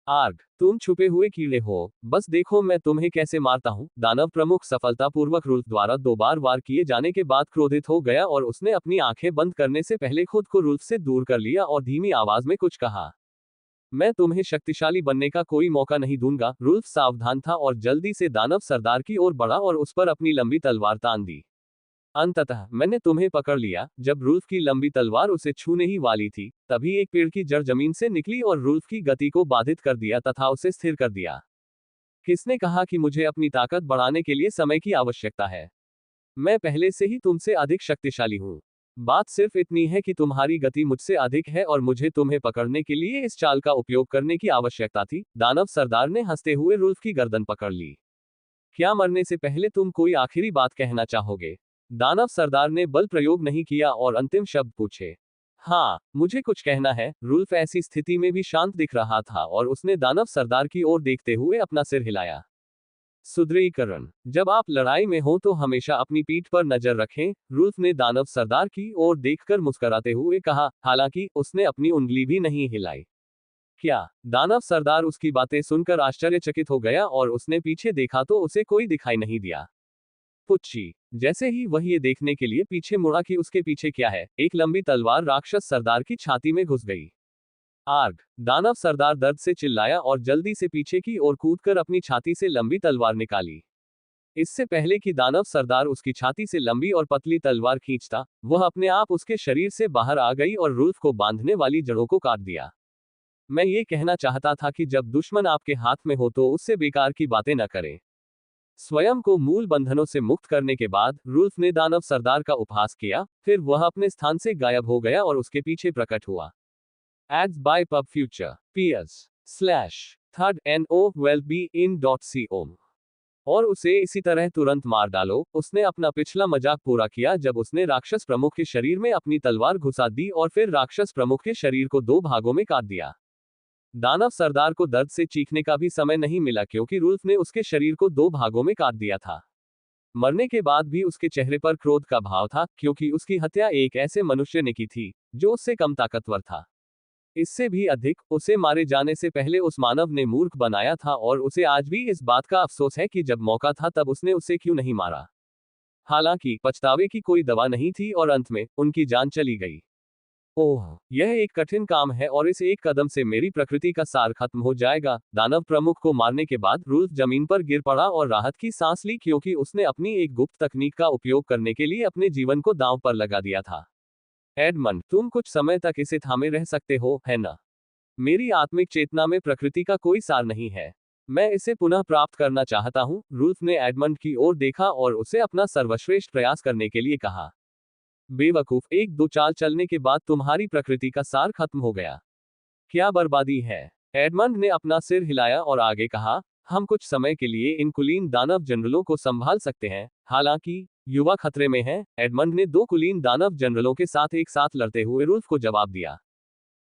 आर्ग, तुम छुपे हुए कीड़े हो, बस देखो मैं तुम्हें कैसे मारता हूँ। दानव प्रमुख सफलतापूर्वक रुल्फ द्वारा 2 बार वार किए जाने के बाद क्रोधित हो गया और उसने अपनी आंखें बंद करने से पहले खुद को रुल्फ से दूर कर लिया और धीमी आवाज में कुछ कहा। मैं तुम्हें शक्तिशाली बनने का कोई मौका नहीं दूंगा। रुल्फ सावधान था और जल्दी से दानव सरदार की ओर बढ़ा और उस पर अपनी लंबी तलवार तान दी। अंततः मैंने तुम्हें पकड़ लिया। जब रुल्फ की लंबी तलवार उसे छूने ही वाली थी तभी एक पेड़ की जड़ जमीन से निकली और रुल्फ की गति को बाधित कर दिया तथा उसे स्थिर कर दिया। किसने कहा कि मुझे अपनी ताकत बढ़ाने के लिए समय की आवश्यकता है? मैं पहले से ही तुमसे अधिक शक्तिशाली हूँ। बात सिर्फ इतनी है कि तुम्हारी गति मुझसे अधिक है और मुझे तुम्हें पकड़ने के लिए इस चाल का उपयोग करने की आवश्यकता थी। दानव सरदार ने हंसते हुए रुल्फ की गर्दन पकड़ ली। क्या मरने से पहले तुम कोई आखिरी बात कहना चाहोगे? दानव सरदार ने बल प्रयोग नहीं किया और अंतिम शब्द पूछे। हाँ, मुझे कुछ कहना है। रुल्फ ऐसी स्थिति में भी शांत दिख रहा था और उसने दानव सरदार की ओर देखते हुए अपना सिर हिलाया। सुदृढ़ीकरण, जब आप लड़ाई में हो तो हमेशा अपनी पीठ पर नजर रखें। रुल्फ ने दानव सरदार की ओर देखकर मुस्कुराते हुए कहा, हालांकि उसने अपनी उंगली भी नहीं हिलाई। क्या? दानव सरदार उसकी बातें सुनकर आश्चर्यचकित हो गया और उसने पीछे देखा तो उसे कोई दिखाई नहीं दिया। पुच्छी, जैसे ही वह ये देखने के लिए पीछे मुड़ा कि उसके पीछे क्या है, एक लंबी तलवार राक्षस सरदार की छाती में घुस गई। आर्ग, दानव सरदार दर्द से चिल्लाया और जल्दी से पीछे की ओर कूदकर अपनी छाती से लंबी तलवार निकाली। इससे पहले कि दानव सरदार उसकी छाती से लंबी और पतली तलवार खींचता, वह अपने आप उसके शरीर से बाहर आ गई और रुल्फ को बांधने वाली जड़ों को काट दिया। मैं ये कहना चाहता था कि जब दुश्मन आपके हाथ में हो तो उससे बेकार की बातें न करें। स्वयं को मूल बंधनों से मुक्त करने के बाद रुल्फ ने दानव सरदार का उपहास किया, फिर वह अपने स्थान से गायब हो गया और उसके पीछे प्रकट हुआ। Ads by pub future ps/3no12be-in.com और उसे इसी तरह तुरंत मार डालो। उसने अपना पिछला मजाक पूरा किया जब उसने राक्षस प्रमुख के शरीर में अपनी तलवार घुसा दी और फिर राक्षस प्रमुख के शरीर को 2 भागों में काट दिया। दानव सरदार को दर्द से चीखने का भी समय नहीं मिला क्योंकि रुल्फ ने उसके शरीर को 2 भागों में काट दिया था। मरने के बाद भी उसके चेहरे पर क्रोध का भाव था क्योंकि उसकी हत्या एक ऐसे मनुष्य ने की थी जो उससे कम ताकतवर था। इससे भी अधिक, उसे मारे जाने से पहले उस मानव ने मूर्ख बनाया था और उसे आज भी इस बात का अफसोस है कि जब मौका था तब उसने उसे क्यों नहीं मारा। हालांकि पछतावे की कोई दवा नहीं थी और अंत में उनकी जान चली गई। ओह, यह एक कठिन काम है और इस एक कदम से मेरी प्रकृति का सार खत्म हो जाएगा। दानव प्रमुख को मारने के बाद रुल्फ जमीन पर गिर पड़ा और राहत की सांस ली क्योंकि उसने अपनी एक गुप्त तकनीक का उपयोग करने के लिए अपने जीवन को दांव पर लगा दिया था। एडमंड, तुम कुछ समय तक इसे थामे रह सकते हो, है ना? मेरी आत्मिक चेतना में प्रकृति का कोई सार नहीं है। मैं इसे पुनः प्राप्त करना चाहता हूँ। रुल्फ ने एडमंड की ओर देखा और उसे अपना सर्वश्रेष्ठ प्रयास करने के लिए कहा। बेवकूफ, 1-2 चाल चलने के बाद तुम्हारी प्रकृति का सार खत्म हो गया। क्या बर्बादी है। एडमंड ने अपना सिर हिलाया और आगे कहा, हम कुछ समय के लिए इन कुलीन दानव जनरलों को संभाल सकते हैं, हालांकि युवा खतरे में है। एडमंड ने 2 कुलीन दानव जनरलों के साथ एक साथ लड़ते हुए रुल्फ को जवाब दिया।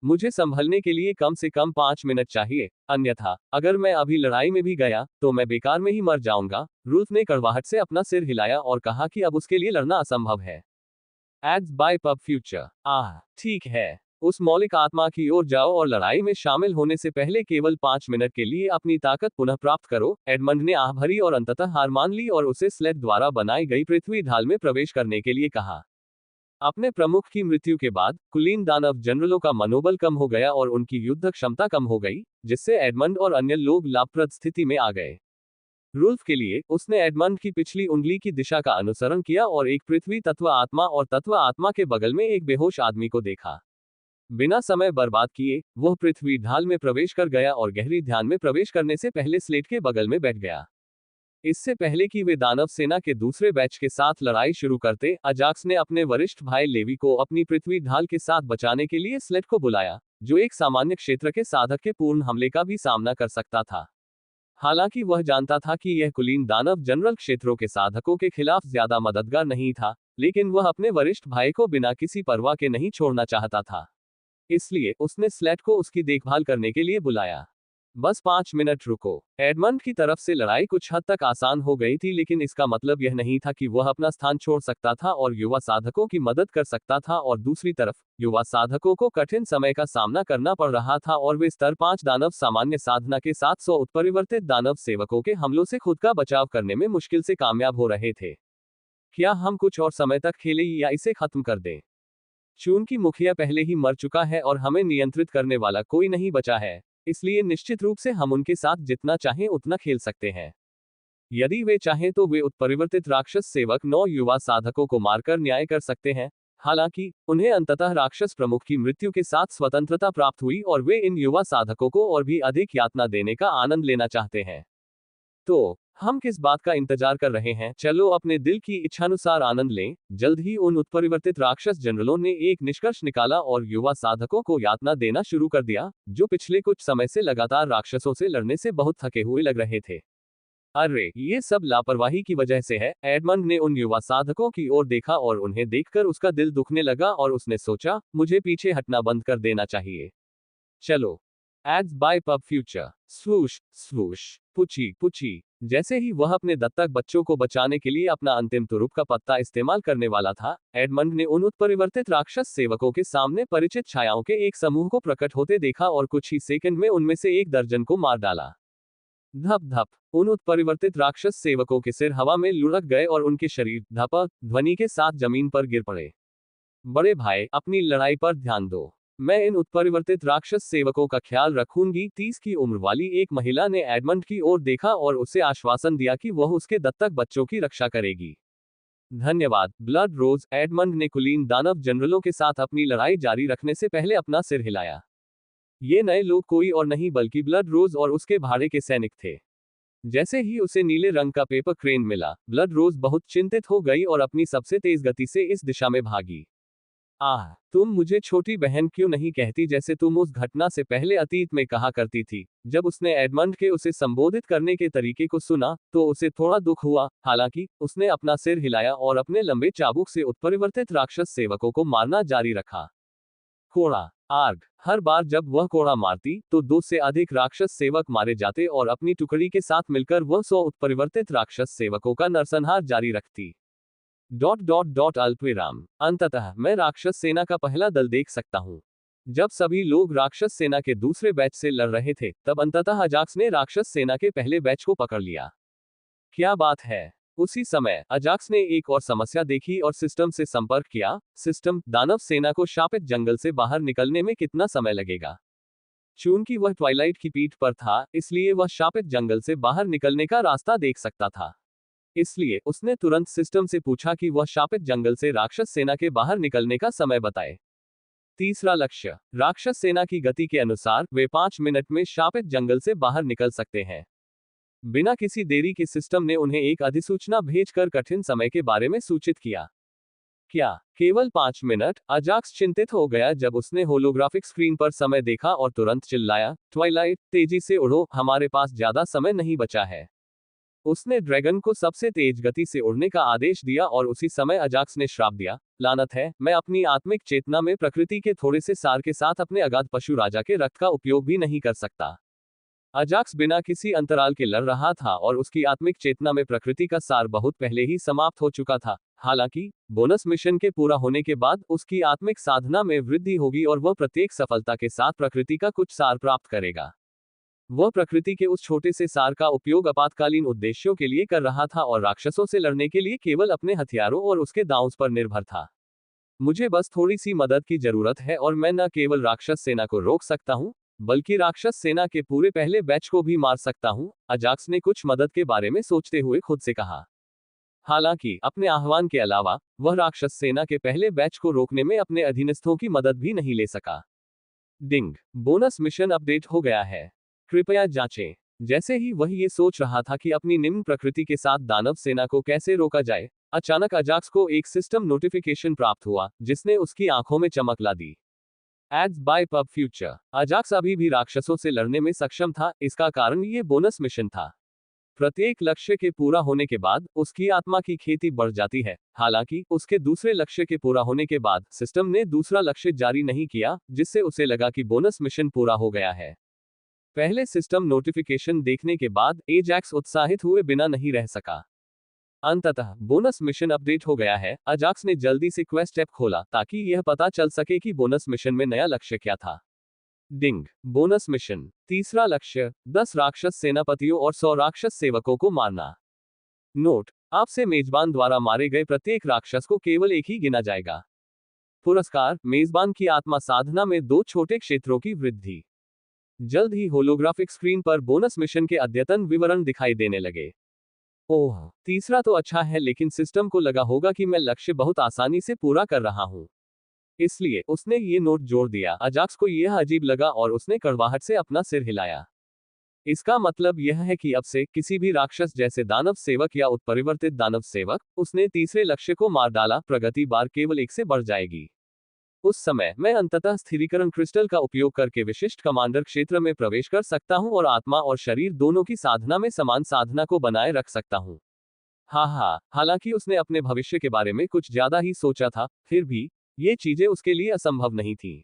मुझे संभलने के लिए कम से कम 5 मिनट चाहिए, अन्यथा अगर मैं अभी लड़ाई में भी गया तो मैं बेकार में ही मर जाऊंगा। रुल्फ ने कड़वाहट से अपना सिर हिलाया और कहा कि अब उसके लिए लड़ना असंभव है। एड्स बाय पब फ्यूचर ठीक है, उस मौलिक आत्मा की ओर जाओ और लड़ाई में शामिल होने से पहले केवल 5 मिनट के लिए अपनी ताकत पुनः प्राप्त करो। एडमंड ने आह भरी और अंततः हार मान ली और उसे स्लेट द्वारा बनाई गई पृथ्वी ढाल में प्रवेश करने के लिए कहा। अपने प्रमुख की मृत्यु के बाद कुलीन दानव जनरलों का मनोबल कम हो गया और उनकी युद्ध क्षमता कम हो गई, जिससे एडमंड और अन्य लोग लाभप्रद स्थिति में आ गए। रुल्फ के लिए, उसने एडमंड की पिछली उंगली की दिशा का अनुसरण किया और एक पृथ्वी तत्व आत्मा और तत्व आत्मा के बगल में एक बेहोश आदमी को देखा। बिना समय बर्बाद किए वह पृथ्वी ढाल में प्रवेश कर गया और गहरी ध्यान में प्रवेश करने से पहले स्लेट के बगल में बैठ गया। इससे पहले कि वे दानव सेना के दूसरे बैच के साथ लड़ाई शुरू करते, अजाक्स ने अपने वरिष्ठ भाई लेवी को अपनी पृथ्वी ढाल के साथ बचाने के लिए स्लेट को बुलाया, जो एक सामान्य क्षेत्र के साधक के पूर्ण हमले का भी सामना कर सकता था। हालांकि वह जानता था कि यह कुलीन दानव जनरल क्षेत्रों के साधकों के खिलाफ ज्यादा मददगार नहीं था, लेकिन वह अपने वरिष्ठ भाई को बिना किसी परवाह के नहीं छोड़ना चाहता था। इसलिए उसने स्लेट को उसकी देखभाल करने के लिए बुलाया। बस 5 मिनट रुको। एडमंड की तरफ से लड़ाई कुछ हद तक आसान हो गई थी, लेकिन इसका मतलब यह नहीं था कि वह अपना स्थान छोड़ सकता था और युवा साधकों की मदद कर सकता था। और दूसरी तरफ युवा साधकों को कठिन समय का सामना करना पड़ रहा था और वे स्तर 5 दानव सामान्य साधना के साथ 100 उत्परिवर्तित दानव सेवकों के हमलों से खुद का बचाव करने में मुश्किल से कामयाब हो रहे थे। क्या हम कुछ और समय तक खेलें या इसे खत्म कर दें? चूंकि मुखिया पहले ही मर चुका है और हमें नियंत्रित करने वाला कोई नहीं बचा है, इसलिए निश्चित रूप से हम उनके साथ जितना चाहें उतना खेल सकते हैं। यदि वे चाहें तो वे उत्परिवर्तित राक्षस सेवक 9 युवा साधकों को मारकर न्याय कर सकते हैं। हालांकि उन्हें अंततः राक्षस प्रमुख की मृत्यु के साथ स्वतंत्रता प्राप्त हुई और वे इन युवा साधकों को और भी अधिक यातना देने का आनंद लेना चाहते हैं। तो हम किस बात का इंतजार कर रहे हैं? चलो अपने दिल की इच्छानुसार आनंद लें। जल्द ही उन उत्परिवर्तित राक्षस जनरलों ने एक निष्कर्ष निकाला और युवा साधकों को यातना देना शुरू कर दिया, जो पिछले कुछ समय से लगातार राक्षसों से लड़ने से बहुत थके हुए लग रहे थे। अरे, ये सब लापरवाही की वजह से है। एडमंड ने उन युवा साधकों की ओर देखा और उन्हें देखकर उसका दिल दुखने लगा और उसने सोचा, मुझे पीछे हटना बंद कर देना चाहिए। चलो। Ads by pub future swoosh swoosh पुची पुची। जैसे ही वह अपने दत्तक बच्चों को बचाने के लिए अपना अंतिम तुरुप का पत्ता इस्तेमाल करने वाला था, एडमंड ने उन उत्परिवर्तित राक्षस सेवकों के सामने परिचित छायाओं के एक समूह को प्रकट होते देखा और कुछ ही सेकंड में उनमें से एक दर्जन को मार डाला। धप धप। उन उत्परिवर्तित राक्षस सेवकों के सिर हवा में लुढ़क गए और उनके शरीर धप ध्वनि के साथ जमीन पर गिर पड़े। बड़े भाई, अपनी लड़ाई पर ध्यान दो। मैं इन उत्परिवर्तित राक्षस सेवकों का ख्याल रखूंगी। 30 की उम्र वाली एक महिला ने एडमंड की ओर देखा और उसे आश्वासन दिया कि वह उसके दत्तक बच्चों की रक्षा करेगी। धन्यवाद, ब्लड रोज। एडमंड ने कुलीन दानव जनरलों के साथ अपनी लड़ाई जारी रखने से पहले अपना सिर हिलाया। ये नए लोग कोई और नहीं बल्कि ब्लड रोज और उसके भाड़े के सैनिक थे। जैसे ही उसे नीले रंग का पेपर क्रेन मिला, ब्लड रोज बहुत चिंतित हो गई और अपनी सबसे तेज गति से इस दिशा में भागी। आह, तुम मुझे छोटी बहन क्यों नहीं कहती जैसे तुम उस घटना से पहले अतीत में कहा करती थी। जब उसने एडमंड के उसे संबोधित करने के तरीके को सुना तो उसे थोड़ा दुख हुआ। हालांकि उसने अपना सिर हिलाया और अपने लंबे चाबुक से उत्परिवर्तित राक्षस सेवकों को मारना जारी रखा। कोड़ा आर्ग। हर बार जब वह कोड़ा मारती तो 2 से अधिक राक्षस सेवक मारे जाते और अपनी टुकड़ी के साथ मिलकर वह 100 उत्परिवर्तित राक्षस सेवकों का नरसंहार जारी रखती। अल्पविराम। अंततः मैं राक्षस सेना का पहला दल देख सकता हूं। जब सभी लोग राक्षस सेना के दूसरे बैच से लड़ रहे थे, तब अंततः अजाक्स ने राक्षस सेना के पहले बैच को पकड़ लिया। क्या बात है। उसी समय अजाक्स ने एक और समस्या देखी और सिस्टम से संपर्क किया। सिस्टम, दानव सेना को शापित जंगल से बाहर निकलने में कितना समय लगेगा? चूंकि वह ट्वाइलाइट की पीठ पर था, इसलिए वह शापित जंगल से बाहर निकलने का रास्ता देख सकता था। इसलिए उसने तुरंत सिस्टम से पूछा कि वह शापित जंगल से राक्षस सेना के बाहर निकलने का समय बताए। तीसरा लक्ष्य। राक्षस सेना की गति के अनुसार वे 5 मिनट में शापित जंगल से बाहर निकल सकते हैं। बिना किसी देरी के सिस्टम ने उन्हें एक अधिसूचना भेजकर कठिन समय के बारे में सूचित किया। क्या केवल 5 मिनट? अजाक्स चिंतित हो गया जब उसने होलोग्राफिक स्क्रीन पर समय देखा और तुरंत चिल्लाया, ट्वाइलाइट, तेजी से उड़ो, हमारे पास ज्यादा समय नहीं बचा है। उसने ड्रैगन को सबसे तेज गति से उड़ने का आदेश दिया और उसी समय अजाक्स ने श्राप दिया, लानत है, मैं अपनी आत्मिक चेतना में प्रकृति के थोड़े से सार के साथ अपने अगाध पशु राजा के रक्त का उपयोग भी नहीं कर सकता। अजाक्स बिना किसी अंतराल के लड़ रहा था और उसकी आत्मिक चेतना में प्रकृति का सार बहुत पहले ही समाप्त हो चुका था। हालांकि बोनस मिशन के पूरा होने के बाद उसकी आत्मिक साधना में वृद्धि होगी और वह प्रत्येक सफलता के साथ प्रकृति का कुछ सार प्राप्त करेगा। वह प्रकृति के उस छोटे से सार का उपयोग आपातकालीन उद्देश्यों के लिए कर रहा था और राक्षसों से लड़ने के लिए केवल अपने हथियारों और उसके दांव पर निर्भर था। मुझे बस थोड़ी सी मदद की जरूरत है और मैं न केवल राक्षस सेना को रोक सकता हूं, बल्कि राक्षस सेना के पूरे पहले बैच को भी मार सकता हूं। अजाक्स ने कुछ मदद के बारे में सोचते हुए खुद से कहा। हालांकि अपने आह्वान के अलावा वह राक्षस सेना के पहले बैच को रोकने में अपने अधीनस्थों की मदद भी नहीं ले सका। डिंग, बोनस मिशन अपडेट हो गया है। कृपया जांचें। जैसे ही वह ये सोच रहा था कि अपनी निम्न प्रकृति के साथ दानव सेना को कैसे रोका जाए, अचानक अजाक्स को एक सिस्टम नोटिफिकेशन प्राप्त हुआ जिसने उसकी आंखों में चमक ला दी। Ads by pub future. Ajax अभी भी राक्षसों से लड़ने में सक्षम था, इसका कारण ये बोनस मिशन था। प्रत्येक लक्ष्य के पूरा होने के बाद उसकी आत्मा की खेती बढ़ जाती है। हालांकि उसके दूसरे लक्ष्य के पूरा होने के बाद सिस्टम ने दूसरा लक्ष्य जारी नहीं किया, जिससे उसे लगा कि बोनस मिशन पूरा हो गया है। पहले सिस्टम नोटिफिकेशन देखने के बाद एजैक्स उत्साहित हुए बिना नहीं रह सका। अंततः बोनस मिशन अपडेट हो गया है। अजाक्स ने जल्दी से क्वेस्ट ऐप खोला ताकि यह पता चल सके कि बोनस मिशन में नया लक्ष्य क्या था। डिंग, बोनस मिशन। तीसरा लक्ष्य, 10 राक्षस सेनापतियों और 100 राक्षस सेवकों को मारना। नोट, आपसे मेजबान द्वारा मारे गए प्रत्येक राक्षस को केवल एक ही गिना जाएगा। पुरस्कार, मेजबान की आत्मा साधना में 2 छोटे क्षेत्रों की वृद्धि। जल्द ही होलोग्राफिक स्क्रीन पर बोनस मिशन के अद्यतन विवरण दिखाई देने लगे। ओह, तीसरा तो अच्छा है, लेकिन सिस्टम को लगा होगा कि मैं लक्ष्य बहुत आसानी से पूरा कर रहा हूं, इसलिए उसने ये नोट जोड़ दिया। अजाक्स को यह अजीब लगा और उसने कड़वाहट से अपना सिर हिलाया। इसका मतलब यह है कि अब से किसी भी राक्षस जैसे दानव सेवक या उत्परिवर्तित दानव सेवक, उसने तीसरे लक्ष्य को मार डाला, प्रगति बार केवल 1 से बढ़ जाएगी। उस समय मैं अंततः स्थिरीकरण क्रिस्टल का उपयोग करके विशिष्ट कमांडर क्षेत्र में प्रवेश कर सकता हूं और आत्मा और शरीर दोनों की साधना में समान साधना को बनाए रख सकता हूं। हालांकि उसने अपने भविष्य के बारे में कुछ ज्यादा ही सोचा था, फिर भी ये चीजें उसके लिए असंभव नहीं थी।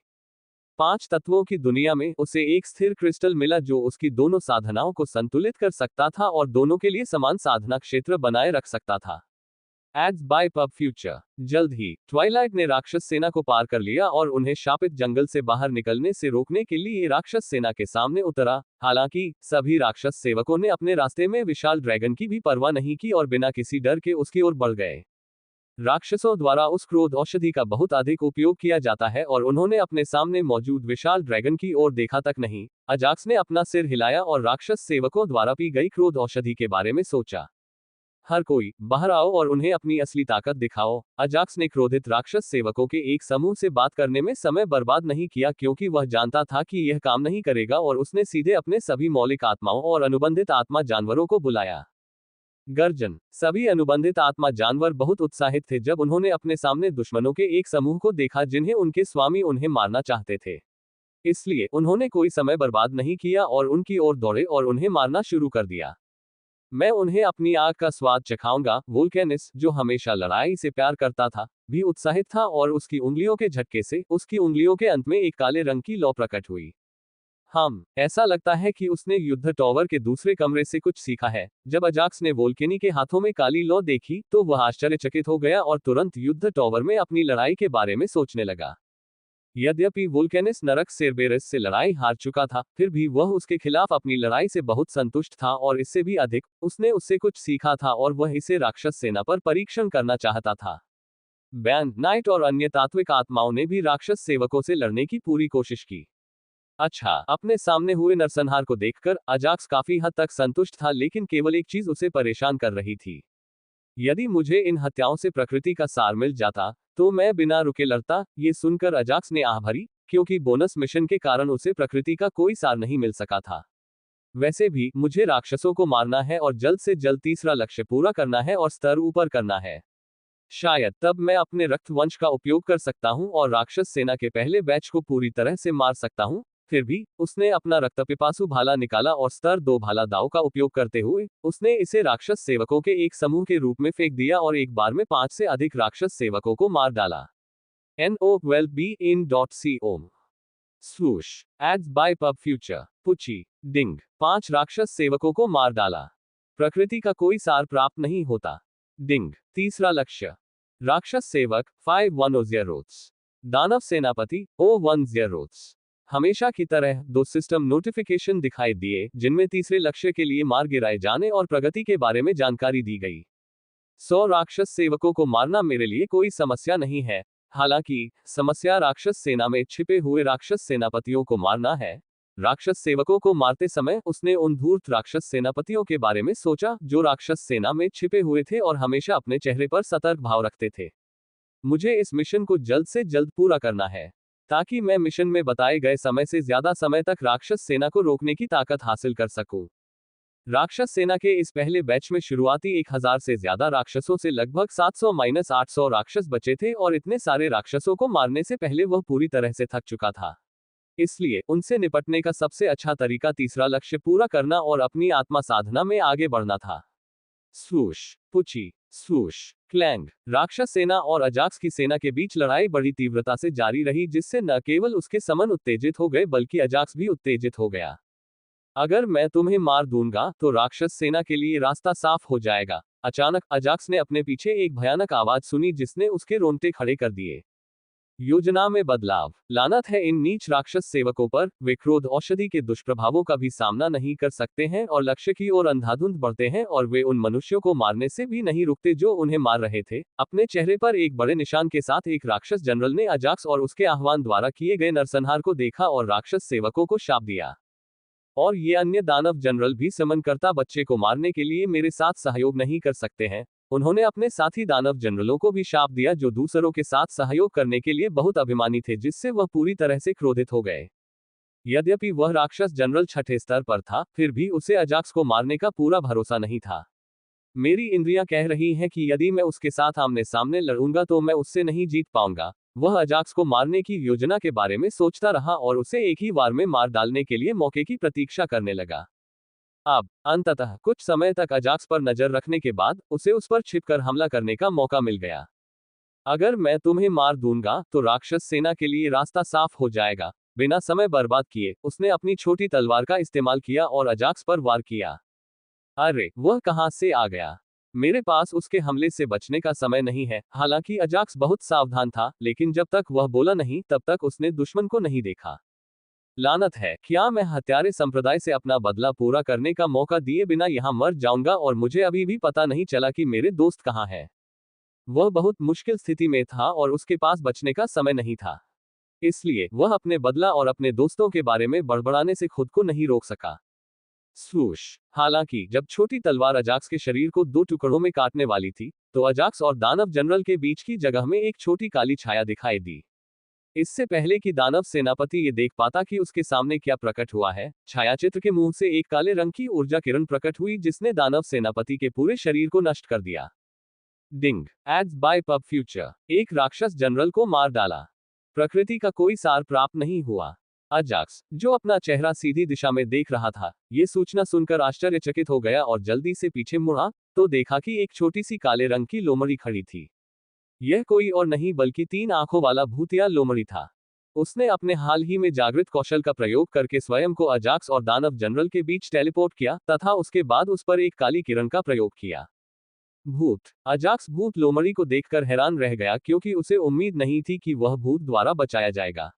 5 तत्वों की दुनिया में उसे एक स्थिर क्रिस्टल मिला जो उसकी दोनों साधनाओं को संतुलित कर सकता था और दोनों के लिए समान साधना क्षेत्र बनाए रख सकता था। Ads by pub future. जल्द ही ट्वाइलाइट ने राक्षस सेना को पार कर लिया और उन्हें शापित जंगल से बाहर निकलने से रोकने के लिए राक्षस सेना के सामने उतरा। हालांकि सभी राक्षस सेवकों ने अपने रास्ते में विशाल ड्रैगन की भी परवाह नहीं की और बिना किसी डर के उसकी ओर बढ़ गए। राक्षसों द्वारा उस क्रोध औषधि का बहुत अधिक उपयोग किया जाता है और उन्होंने अपने सामने मौजूद विशाल ड्रैगन की ओर देखा तक नहीं। अजाक्स ने अपना सिर हिलाया और राक्षस सेवकों द्वारा पी गई क्रोध औषधि के बारे में सोचा। हर कोई बाहर आओ और उन्हें अपनी असली ताकत दिखाओ। अजाक्स ने क्रोधित राक्षस सेवकों के एक समूह से बात करने में समय बर्बाद नहीं किया, क्योंकि वह जानता था कि यह काम नहीं करेगा, और उसने सीधे अपने सभी मौलिक आत्माओं और अनुबंधित आत्मा जानवरों को बुलाया। गर्जन। सभी अनुबंधित आत्मा जानवर बहुत उत्साहित थे जब उन्होंने अपने सामने दुश्मनों के एक समूह को देखा जिन्हें उनके स्वामी उन्हें मारना चाहते थे। इसलिए उन्होंने कोई समय बर्बाद नहीं किया और उनकी ओर दौड़े और उन्हें मारना शुरू कर दिया। मैं उन्हें अपनी आग का स्वाद चखाऊंगा। वोल्केनिस, जो हमेशा लड़ाई से प्यार करता था, भी उत्साहित था और उसकी उंगलियों के झटके से उसकी उंगलियों के अंत में एक काले रंग की लौ प्रकट हुई। ऐसा लगता है कि उसने युद्ध टॉवर के दूसरे कमरे से कुछ सीखा है। जब अजाक्स ने वोल्केनी के हाथों में काली लौ देखी तो वह आश्चर्यचकित हो गया और तुरंत युद्ध टॉवर में अपनी लड़ाई के बारे में सोचने लगा। यद्यपि वोल्केनिस नरक सेरबेरस से लड़ाई हार चुका था, फिर भी वह उसके खिलाफ अपनी लड़ाई से बहुत संतुष्ट था, और इससे भी अधिक, उसने उससे कुछ सीखा था और वह इसे राक्षस सेना पर परीक्षण करना चाहता था। बैन नाइट और अन्य तात्विक आत्माओं ने भी राक्षस सेवकों से लड़ने की पूरी कोशिश की। अच्छा, अपने सामने हुए नरसंहार को देखकर अजाक्स काफी हद तक संतुष्ट था, लेकिन केवल एक चीज उसे परेशान कर रही थी। यदि मुझे इन हत्याओं से प्रकृति का सार मिल जाता तो मैं बिना रुके लड़ता। ये सुनकर अजाक्स ने आह भरी, क्योंकि बोनस मिशन के कारण उसे प्रकृति का कोई सार नहीं मिल सका था। वैसे भी मुझे राक्षसों को मारना है और जल्द से जल्द तीसरा लक्ष्य पूरा करना है और स्तर ऊपर करना है। शायद तब मैं अपने रक्त वंश का उपयोग कर सकता हूं और राक्षस सेना के पहले बैच को पूरी तरह से मार सकता हूं। फिर भी उसने अपना रक्तपिपासु भाला निकाला और स्तर 2 भाला दाव का उपयोग करते हुए उसने इसे राक्षस सेवकों के एक समूह के रूप में फेंक दिया और एक बार में 5 से अधिक राक्षस सेवकों को मार डाला। NO12BIN.com swoosh ads by pub future पुची डिंग 5 राक्षस सेवकों को मार डाला। प्रकृति का कोई सार प्राप्त नहीं होता। डिंग। तीसरा लक्ष्य राक्षस सेवक 510 रोथ्स, दानव सेनापति 010 रोथ्स। हमेशा की तरह 2 सिस्टम नोटिफिकेशन दिखाई दिए जिनमें तीसरे लक्ष्य के लिए मार गिराए जाने और प्रगति के बारे में जानकारी दी गई। 100 राक्षस सेवकों को मारना मेरे लिए कोई समस्या नहीं है। हालांकि समस्या राक्षस सेना में छिपे हुए राक्षस सेनापतियों को मारना है। राक्षस सेवकों को मारते समय उसने उन धूर्त राक्षस सेनापतियों के बारे में सोचा जो राक्षस सेना में छिपे हुए थे और हमेशा अपने चेहरे पर सतर्क भाव रखते थे। मुझे इस मिशन को जल्द से जल्द पूरा करना है ताकि मैं मिशन में बताए गए समय से ज्यादा समय तक राक्षस सेना को रोकने की ताकत हासिल कर सकूं। राक्षस सेना के इस पहले बैच में शुरुआती 1000 से ज्यादा राक्षसों से लगभग 700-800 राक्षस बचे थे और इतने सारे राक्षसों को मारने से पहले वह पूरी तरह से थक चुका था। इसलिए उनसे निपटने का सबसे अच्छा तरीका तीसरा लक्ष्य पूरा करना और अपनी आत्मा साधना में आगे बढ़ना था। स्वूश पुची स्वूश क्लैंग। राक्षस सेना और अजाक्स की सेना के बीच लड़ाई बड़ी तीव्रता से जारी रही, जिससे न केवल उसके समन उत्तेजित हो गए बल्कि अजाक्स भी उत्तेजित हो गया। अगर मैं तुम्हें मार दूंगा तो राक्षस सेना के लिए रास्ता साफ हो जाएगा। अचानक अजाक्स ने अपने पीछे एक भयानक आवाज सुनी जिसने उसके रोंगटे खड़े कर दिए। योजना में बदलाव। लानत है इन नीच राक्षस सेवकों पर। वे क्रोध औषधि के दुष्प्रभावों का भी सामना नहीं कर सकते हैं और लक्ष्य की ओर अंधाधुंध बढ़ते हैं, और वे उन मनुष्यों को मारने से भी नहीं रुकते जो उन्हें मार रहे थे। अपने चेहरे पर एक बड़े निशान के साथ एक राक्षस जनरल ने अजाक्स और उसके आह्वान द्वारा किए गए नरसंहार को देखा और राक्षस सेवकों को शाप दिया। और ये अन्य दानव जनरल भी समनकर्ता बच्चे को मारने के लिए मेरे साथ सहयोग नहीं कर सकते हैं। उन्होंने अपने साथी दानव जनरलों को भी शाप दिया जो दूसरों के साथ सहयोग करने के लिए बहुत अभिमानी थे, जिससे वह पूरी तरह से क्रोधित हो गए। यद्यपि वह राक्षस जनरल 6ठे स्तर पर था, फिर भी उसे अजाक्स को मारने का पूरा भरोसा नहीं था। मेरी इंद्रियां कह रही हैं कि यदि मैं उसके साथ आमने सामने लड़ूंगा तो मैं उससे नहीं जीत पाऊंगा। वह अजाक्स को मारने की योजना के बारे में सोचता रहा और उसे एक ही बार में मार डालने के लिए मौके की प्रतीक्षा करने लगा। अब अंततः कुछ समय तक अजाक्स पर नजर रखने के बाद उसे उस पर छिपकर हमला करने का मौका मिल गया। अगर मैं तुम्हें मार दूंगा तो राक्षस सेना के लिए रास्ता साफ हो जाएगा। बिना समय बर्बाद किए उसने अपनी छोटी तलवार का इस्तेमाल किया और अजाक्स पर वार किया। अरे, वह कहां से आ गया? मेरे पास उसके हमले से बचने का समय नहीं है। हालांकि अजाक्स बहुत सावधान था, लेकिन जब तक वह बोला नहीं तब तक उसने दुश्मन को नहीं देखा। लानत है, क्या मैं हत्यारे संप्रदाय से अपना बदला पूरा करने का मौका दिए बिना यहां मर जाऊंगा और मुझे अभी भी पता नहीं चला कि मेरे दोस्त कहां हैं। वह बहुत मुश्किल स्थिति में था और उसके पास बचने का समय नहीं था। इसलिए वह अपने बदला और अपने दोस्तों के बारे में बड़बड़ाने से खुद को नहीं रोक सका। स्वूश। हालांकि जब छोटी तलवार अजाक्स के शरीर को दो टुकड़ों में काटने वाली थी, तो अजाक्स और दानव जनरल के बीच की जगह में एक छोटी काली छाया दिखाई दी। इससे पहले कि दानव सेनापति ये देख पाता कि उसके सामने क्या प्रकट हुआ है, छायाचित्र के मुंह से एक काले रंग की ऊर्जा किरण प्रकट हुई जिसने दानव सेनापति के पूरे शरीर को नष्ट कर दिया। डिंग एड्स बाय पब फ्यूचर। एक राक्षस जनरल को मार डाला। प्रकृति का कोई सार प्राप्त नहीं हुआ। अजाक्स, जो अपना चेहरा सीधी दिशा में देख रहा था, ये सूचना सुनकर आश्चर्यचकित हो गया और जल्दी से पीछे मुड़ा तो देखा कि एक छोटी सी काले रंग की लोमड़ी खड़ी थी। यह कोई और नहीं बल्कि 3 आंखों वाला भूतिया लोमड़ी था। उसने अपने हाल ही में जागृत कौशल का प्रयोग करके स्वयं को अजाक्स और दानव जनरल के बीच टेलीपोर्ट किया तथा उसके बाद उस पर एक काली किरण का प्रयोग किया। भूत। अजाक्स भूत लोमड़ी को देखकर हैरान रह गया क्योंकि उसे उम्मीद नहीं थी कि वह भूत द्वारा बचाया जाएगा।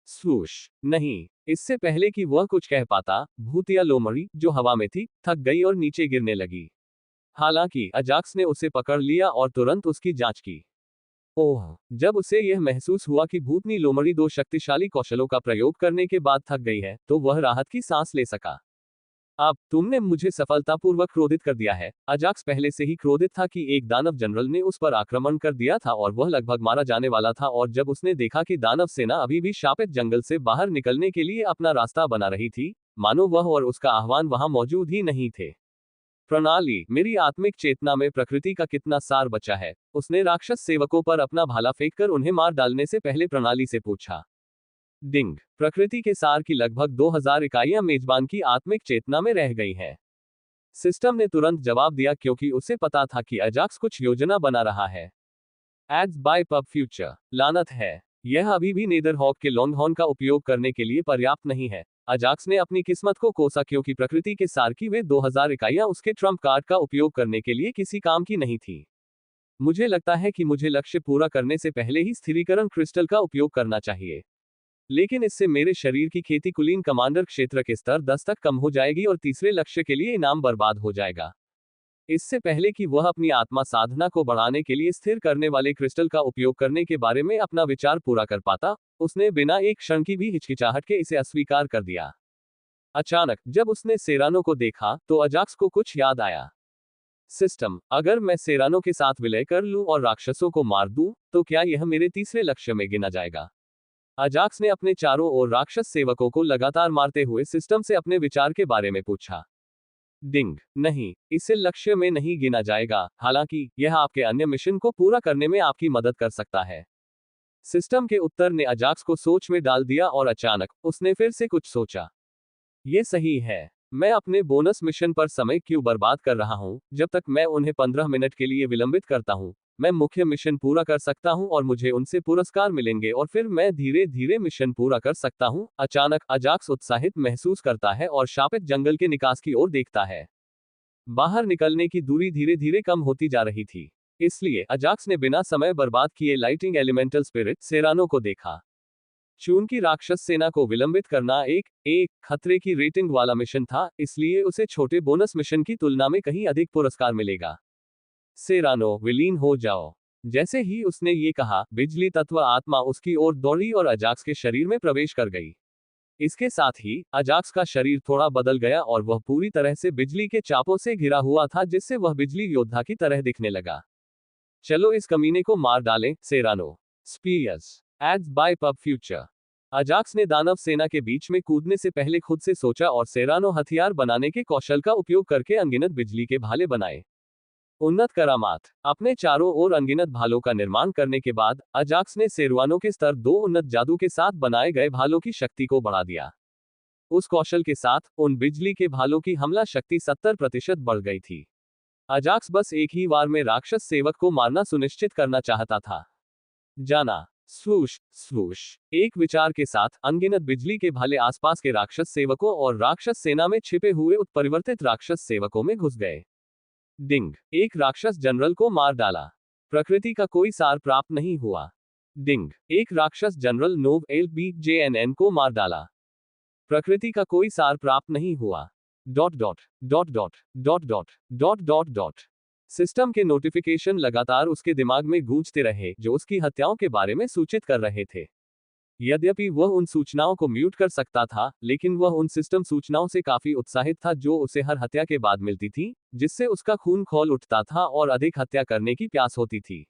स्वूश। नहीं, इससे पहले कि वह कुछ कह पाता, भूतिया लोमड़ी, जो हवा में थी, थक गई और नीचे गिरने लगी। हालांकि अजाक्स ने उसे पकड़ लिया और तुरंत उसकी जांच की। ओह, जब उसे यह महसूस हुआ कि भूतनी लोमड़ी 2 शक्तिशाली कौशलों का प्रयोग करने के बाद थक गई है, तो वह राहत की सांस ले सका। अब तुमने मुझे सफलतापूर्वक क्रोधित कर दिया है। अजाक्स पहले से ही क्रोधित था कि एक दानव जनरल ने उस पर आक्रमण कर दिया था और वह लगभग मारा जाने वाला था, और जब उसने देखा कि दानव सेना अभी भी शापित जंगल से बाहर निकलने के लिए अपना रास्ता बना रही थी, मानो वह और उसका आह्वान वहां मौजूद ही नहीं थे। प्रणाली, मेरी आत्मिक चेतना में प्रकृति का कितना सार बचा है? उसने राक्षस सेवकों पर अपना भाला फेंककर उन्हें मार डालने से पहले प्रणाली से पूछा। डिंग, प्रकृति के सार की लगभग 2000 इकाइयां मेजबान की आत्मिक चेतना में रह गई हैं। सिस्टम ने तुरंत जवाब दिया क्योंकि उसे पता था कि अजाक्स कुछ योजना बना रहा है। Ads by pub future. लानत है, यह अभी भी नेदरहॉक के लॉन्गहॉर्न का उपयोग करने के लिए पर्याप्त नहीं है। अजाक्स ने अपनी किस्मत को कोसा क्योंकि प्रकृति के सार की वे 2000 इकाइयां उसके ट्रम्प कार्ड का उपयोग करने के लिए किसी काम की नहीं थी। मुझे लगता है कि मुझे लक्ष्य पूरा करने से पहले ही स्थिरीकरण क्रिस्टल का उपयोग करना चाहिए, लेकिन इससे मेरे शरीर की खेती कुलीन कमांडर क्षेत्र के स्तर 10 तक कम हो जाएगी और तीसरे लक्ष्य के लिए इनाम बर्बाद हो जाएगा। इससे पहले कि वह अपनी आत्मा साधना को बढ़ाने के लिए स्थिर करने वाले क्रिस्टल का उपयोग करने के बारे में अपना विचार पूरा कर पाता, उसने बिना एक क्षण की भी हिचकिचाहट के इसे अस्वीकार कर दिया। अचानक जब उसने सेरानो को देखा तो अजाक्स को कुछ याद आया। सिस्टम, अगर मैं सेरानो के साथ विलय कर लूं और राक्षसों को मार दूं, तो क्या यह मेरे तीसरे लक्ष्य में गिना जाएगा? अजाक्स ने अपने चारों ओर राक्षस सेवकों को लगातार मारते हुए सिस्टम से अपने विचार के बारे में पूछा। डिंग, नहीं, इसे लक्ष्य में नहीं गिना जाएगा, हालांकि यह आपके अन्य मिशन को पूरा करने में आपकी मदद कर सकता है। सिस्टम के उत्तर ने अजाक्स को सोच में डाल दिया और अचानक उसने फिर से कुछ सोचा। ये सही है, मैं अपने बोनस मिशन पर समय क्यों बर्बाद कर रहा हूं? जब तक मैं उन्हें 15 मिनट के लिए विलंबित करता हूं, मैं मुख्य मिशन पूरा कर सकता हूं और मुझे उनसे पुरस्कार मिलेंगे और फिर मैं धीरे धीरे मिशन पूरा कर सकता हूं। अचानक अजाक्स उत्साहित महसूस करता है और शापित जंगल के निकास की ओर देखता है। बाहर निकलने की दूरी धीरे धीरे कम होती जा रही थी, इसलिए अजाक्स ने बिना समय बर्बाद किए लाइटिंग एलिमेंटल स्पिरिट सेरानो को देखा। चून की राक्षस सेना को विलंबित करना एक खतरे की रेटिंग वाला मिशन था, इसलिए उसे छोटे बोनस मिशन की तुलना में कहीं अधिक पुरस्कार मिलेगा। सेरानो, विलीन हो जाओ। जैसे ही उसने ये कहा, बिजली तत्व आत्मा उसकी ओर दौड़ी और अजाक्स के शरीर में प्रवेश कर गई। इसके साथ ही अजाक्स का शरीर थोड़ा बदल गया और वह पूरी तरह से बिजली के चापों से घिरा हुआ था, जिससे वह बिजली योद्धा की तरह दिखने लगा। चलो इस कमीने को मार डालें, Serrano. Spears ads by pub future. Ajax ने दानव सेना के बीच में कूदने से पहले खुद से सोचा और सेरानो हथियार बनाने के कौशल का उपयोग करके अनगिनत बिजली के भाले बनाए। उन्नत करामात। अपने चारों ओर अनगिनत भालों का निर्माण करने के बाद अजाक्स ने सेरुआनो के स्तर 2 उन्नत जादू के साथ बनाए गए भालों की शक्ति को बढ़ा दिया। उस कौशल के साथ उन बिजली के भालों की हमला शक्ति 70% बढ़ गई थी। अजाक्स बस एक ही वार में राक्षस सेवक को मारना सुनिश्चित करना चाहता था। जाना। स्वूश स्वूश। एक विचार के साथ अनगिनत बिजली के भाले आसपास के राक्षस सेवकों और राक्षस सेना में छिपे हुए उत्परिवर्तित राक्षस सेवकों में घुस गए। डिंग, एक राक्षस जनरल को मार डाला। प्रकृति का कोई सार प्राप्त नहीं हुआ। डिंग, एक राक्षस जनरल नोव एलबीजेएनएन को मार डाला। प्रकृति का कोई सार प्राप्त नहीं हुआ। Dot dot dot dot dot dot dot dot dot. System के नोटिफिकेशन लगातार उसके दिमाग में गूंजते रहे, जो उसकी हत्याओं के बारे में सूचित कर रहे थे। यद्यपि वह उन सूचनाओं को म्यूट कर सकता था, लेकिन वह उन सिस्टम सूचनाओं से काफी उत्साहित था जो उसे हर हत्या के बाद मिलती थी, जिससे उसका खून खौल उठता था और अधिक हत्या करने की प्यास होती थी।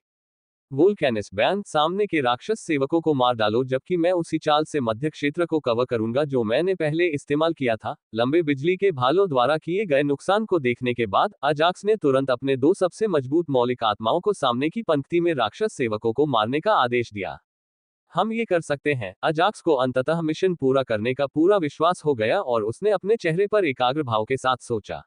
वोल्केनिस बैन, सामने के राक्षस सेवकों को मार डालो, जबकि मैं उसी चाल से मध्य क्षेत्र को कवर करूंगा जो मैंने पहले इस्तेमाल किया था। लंबे बिजली के भालों द्वारा किए गए नुकसान को देखने के बाद अजाक्स ने तुरंत अपने 2 सबसे मजबूत मौलिक आत्माओं को सामने की पंक्ति में राक्षस सेवकों को मारने का आदेश दिया। हम ये कर सकते हैं। अजाक्स को अंततः मिशन पूरा करने का पूरा विश्वास हो गया और उसने अपने चेहरे पर एकाग्र भाव के साथ सोचा।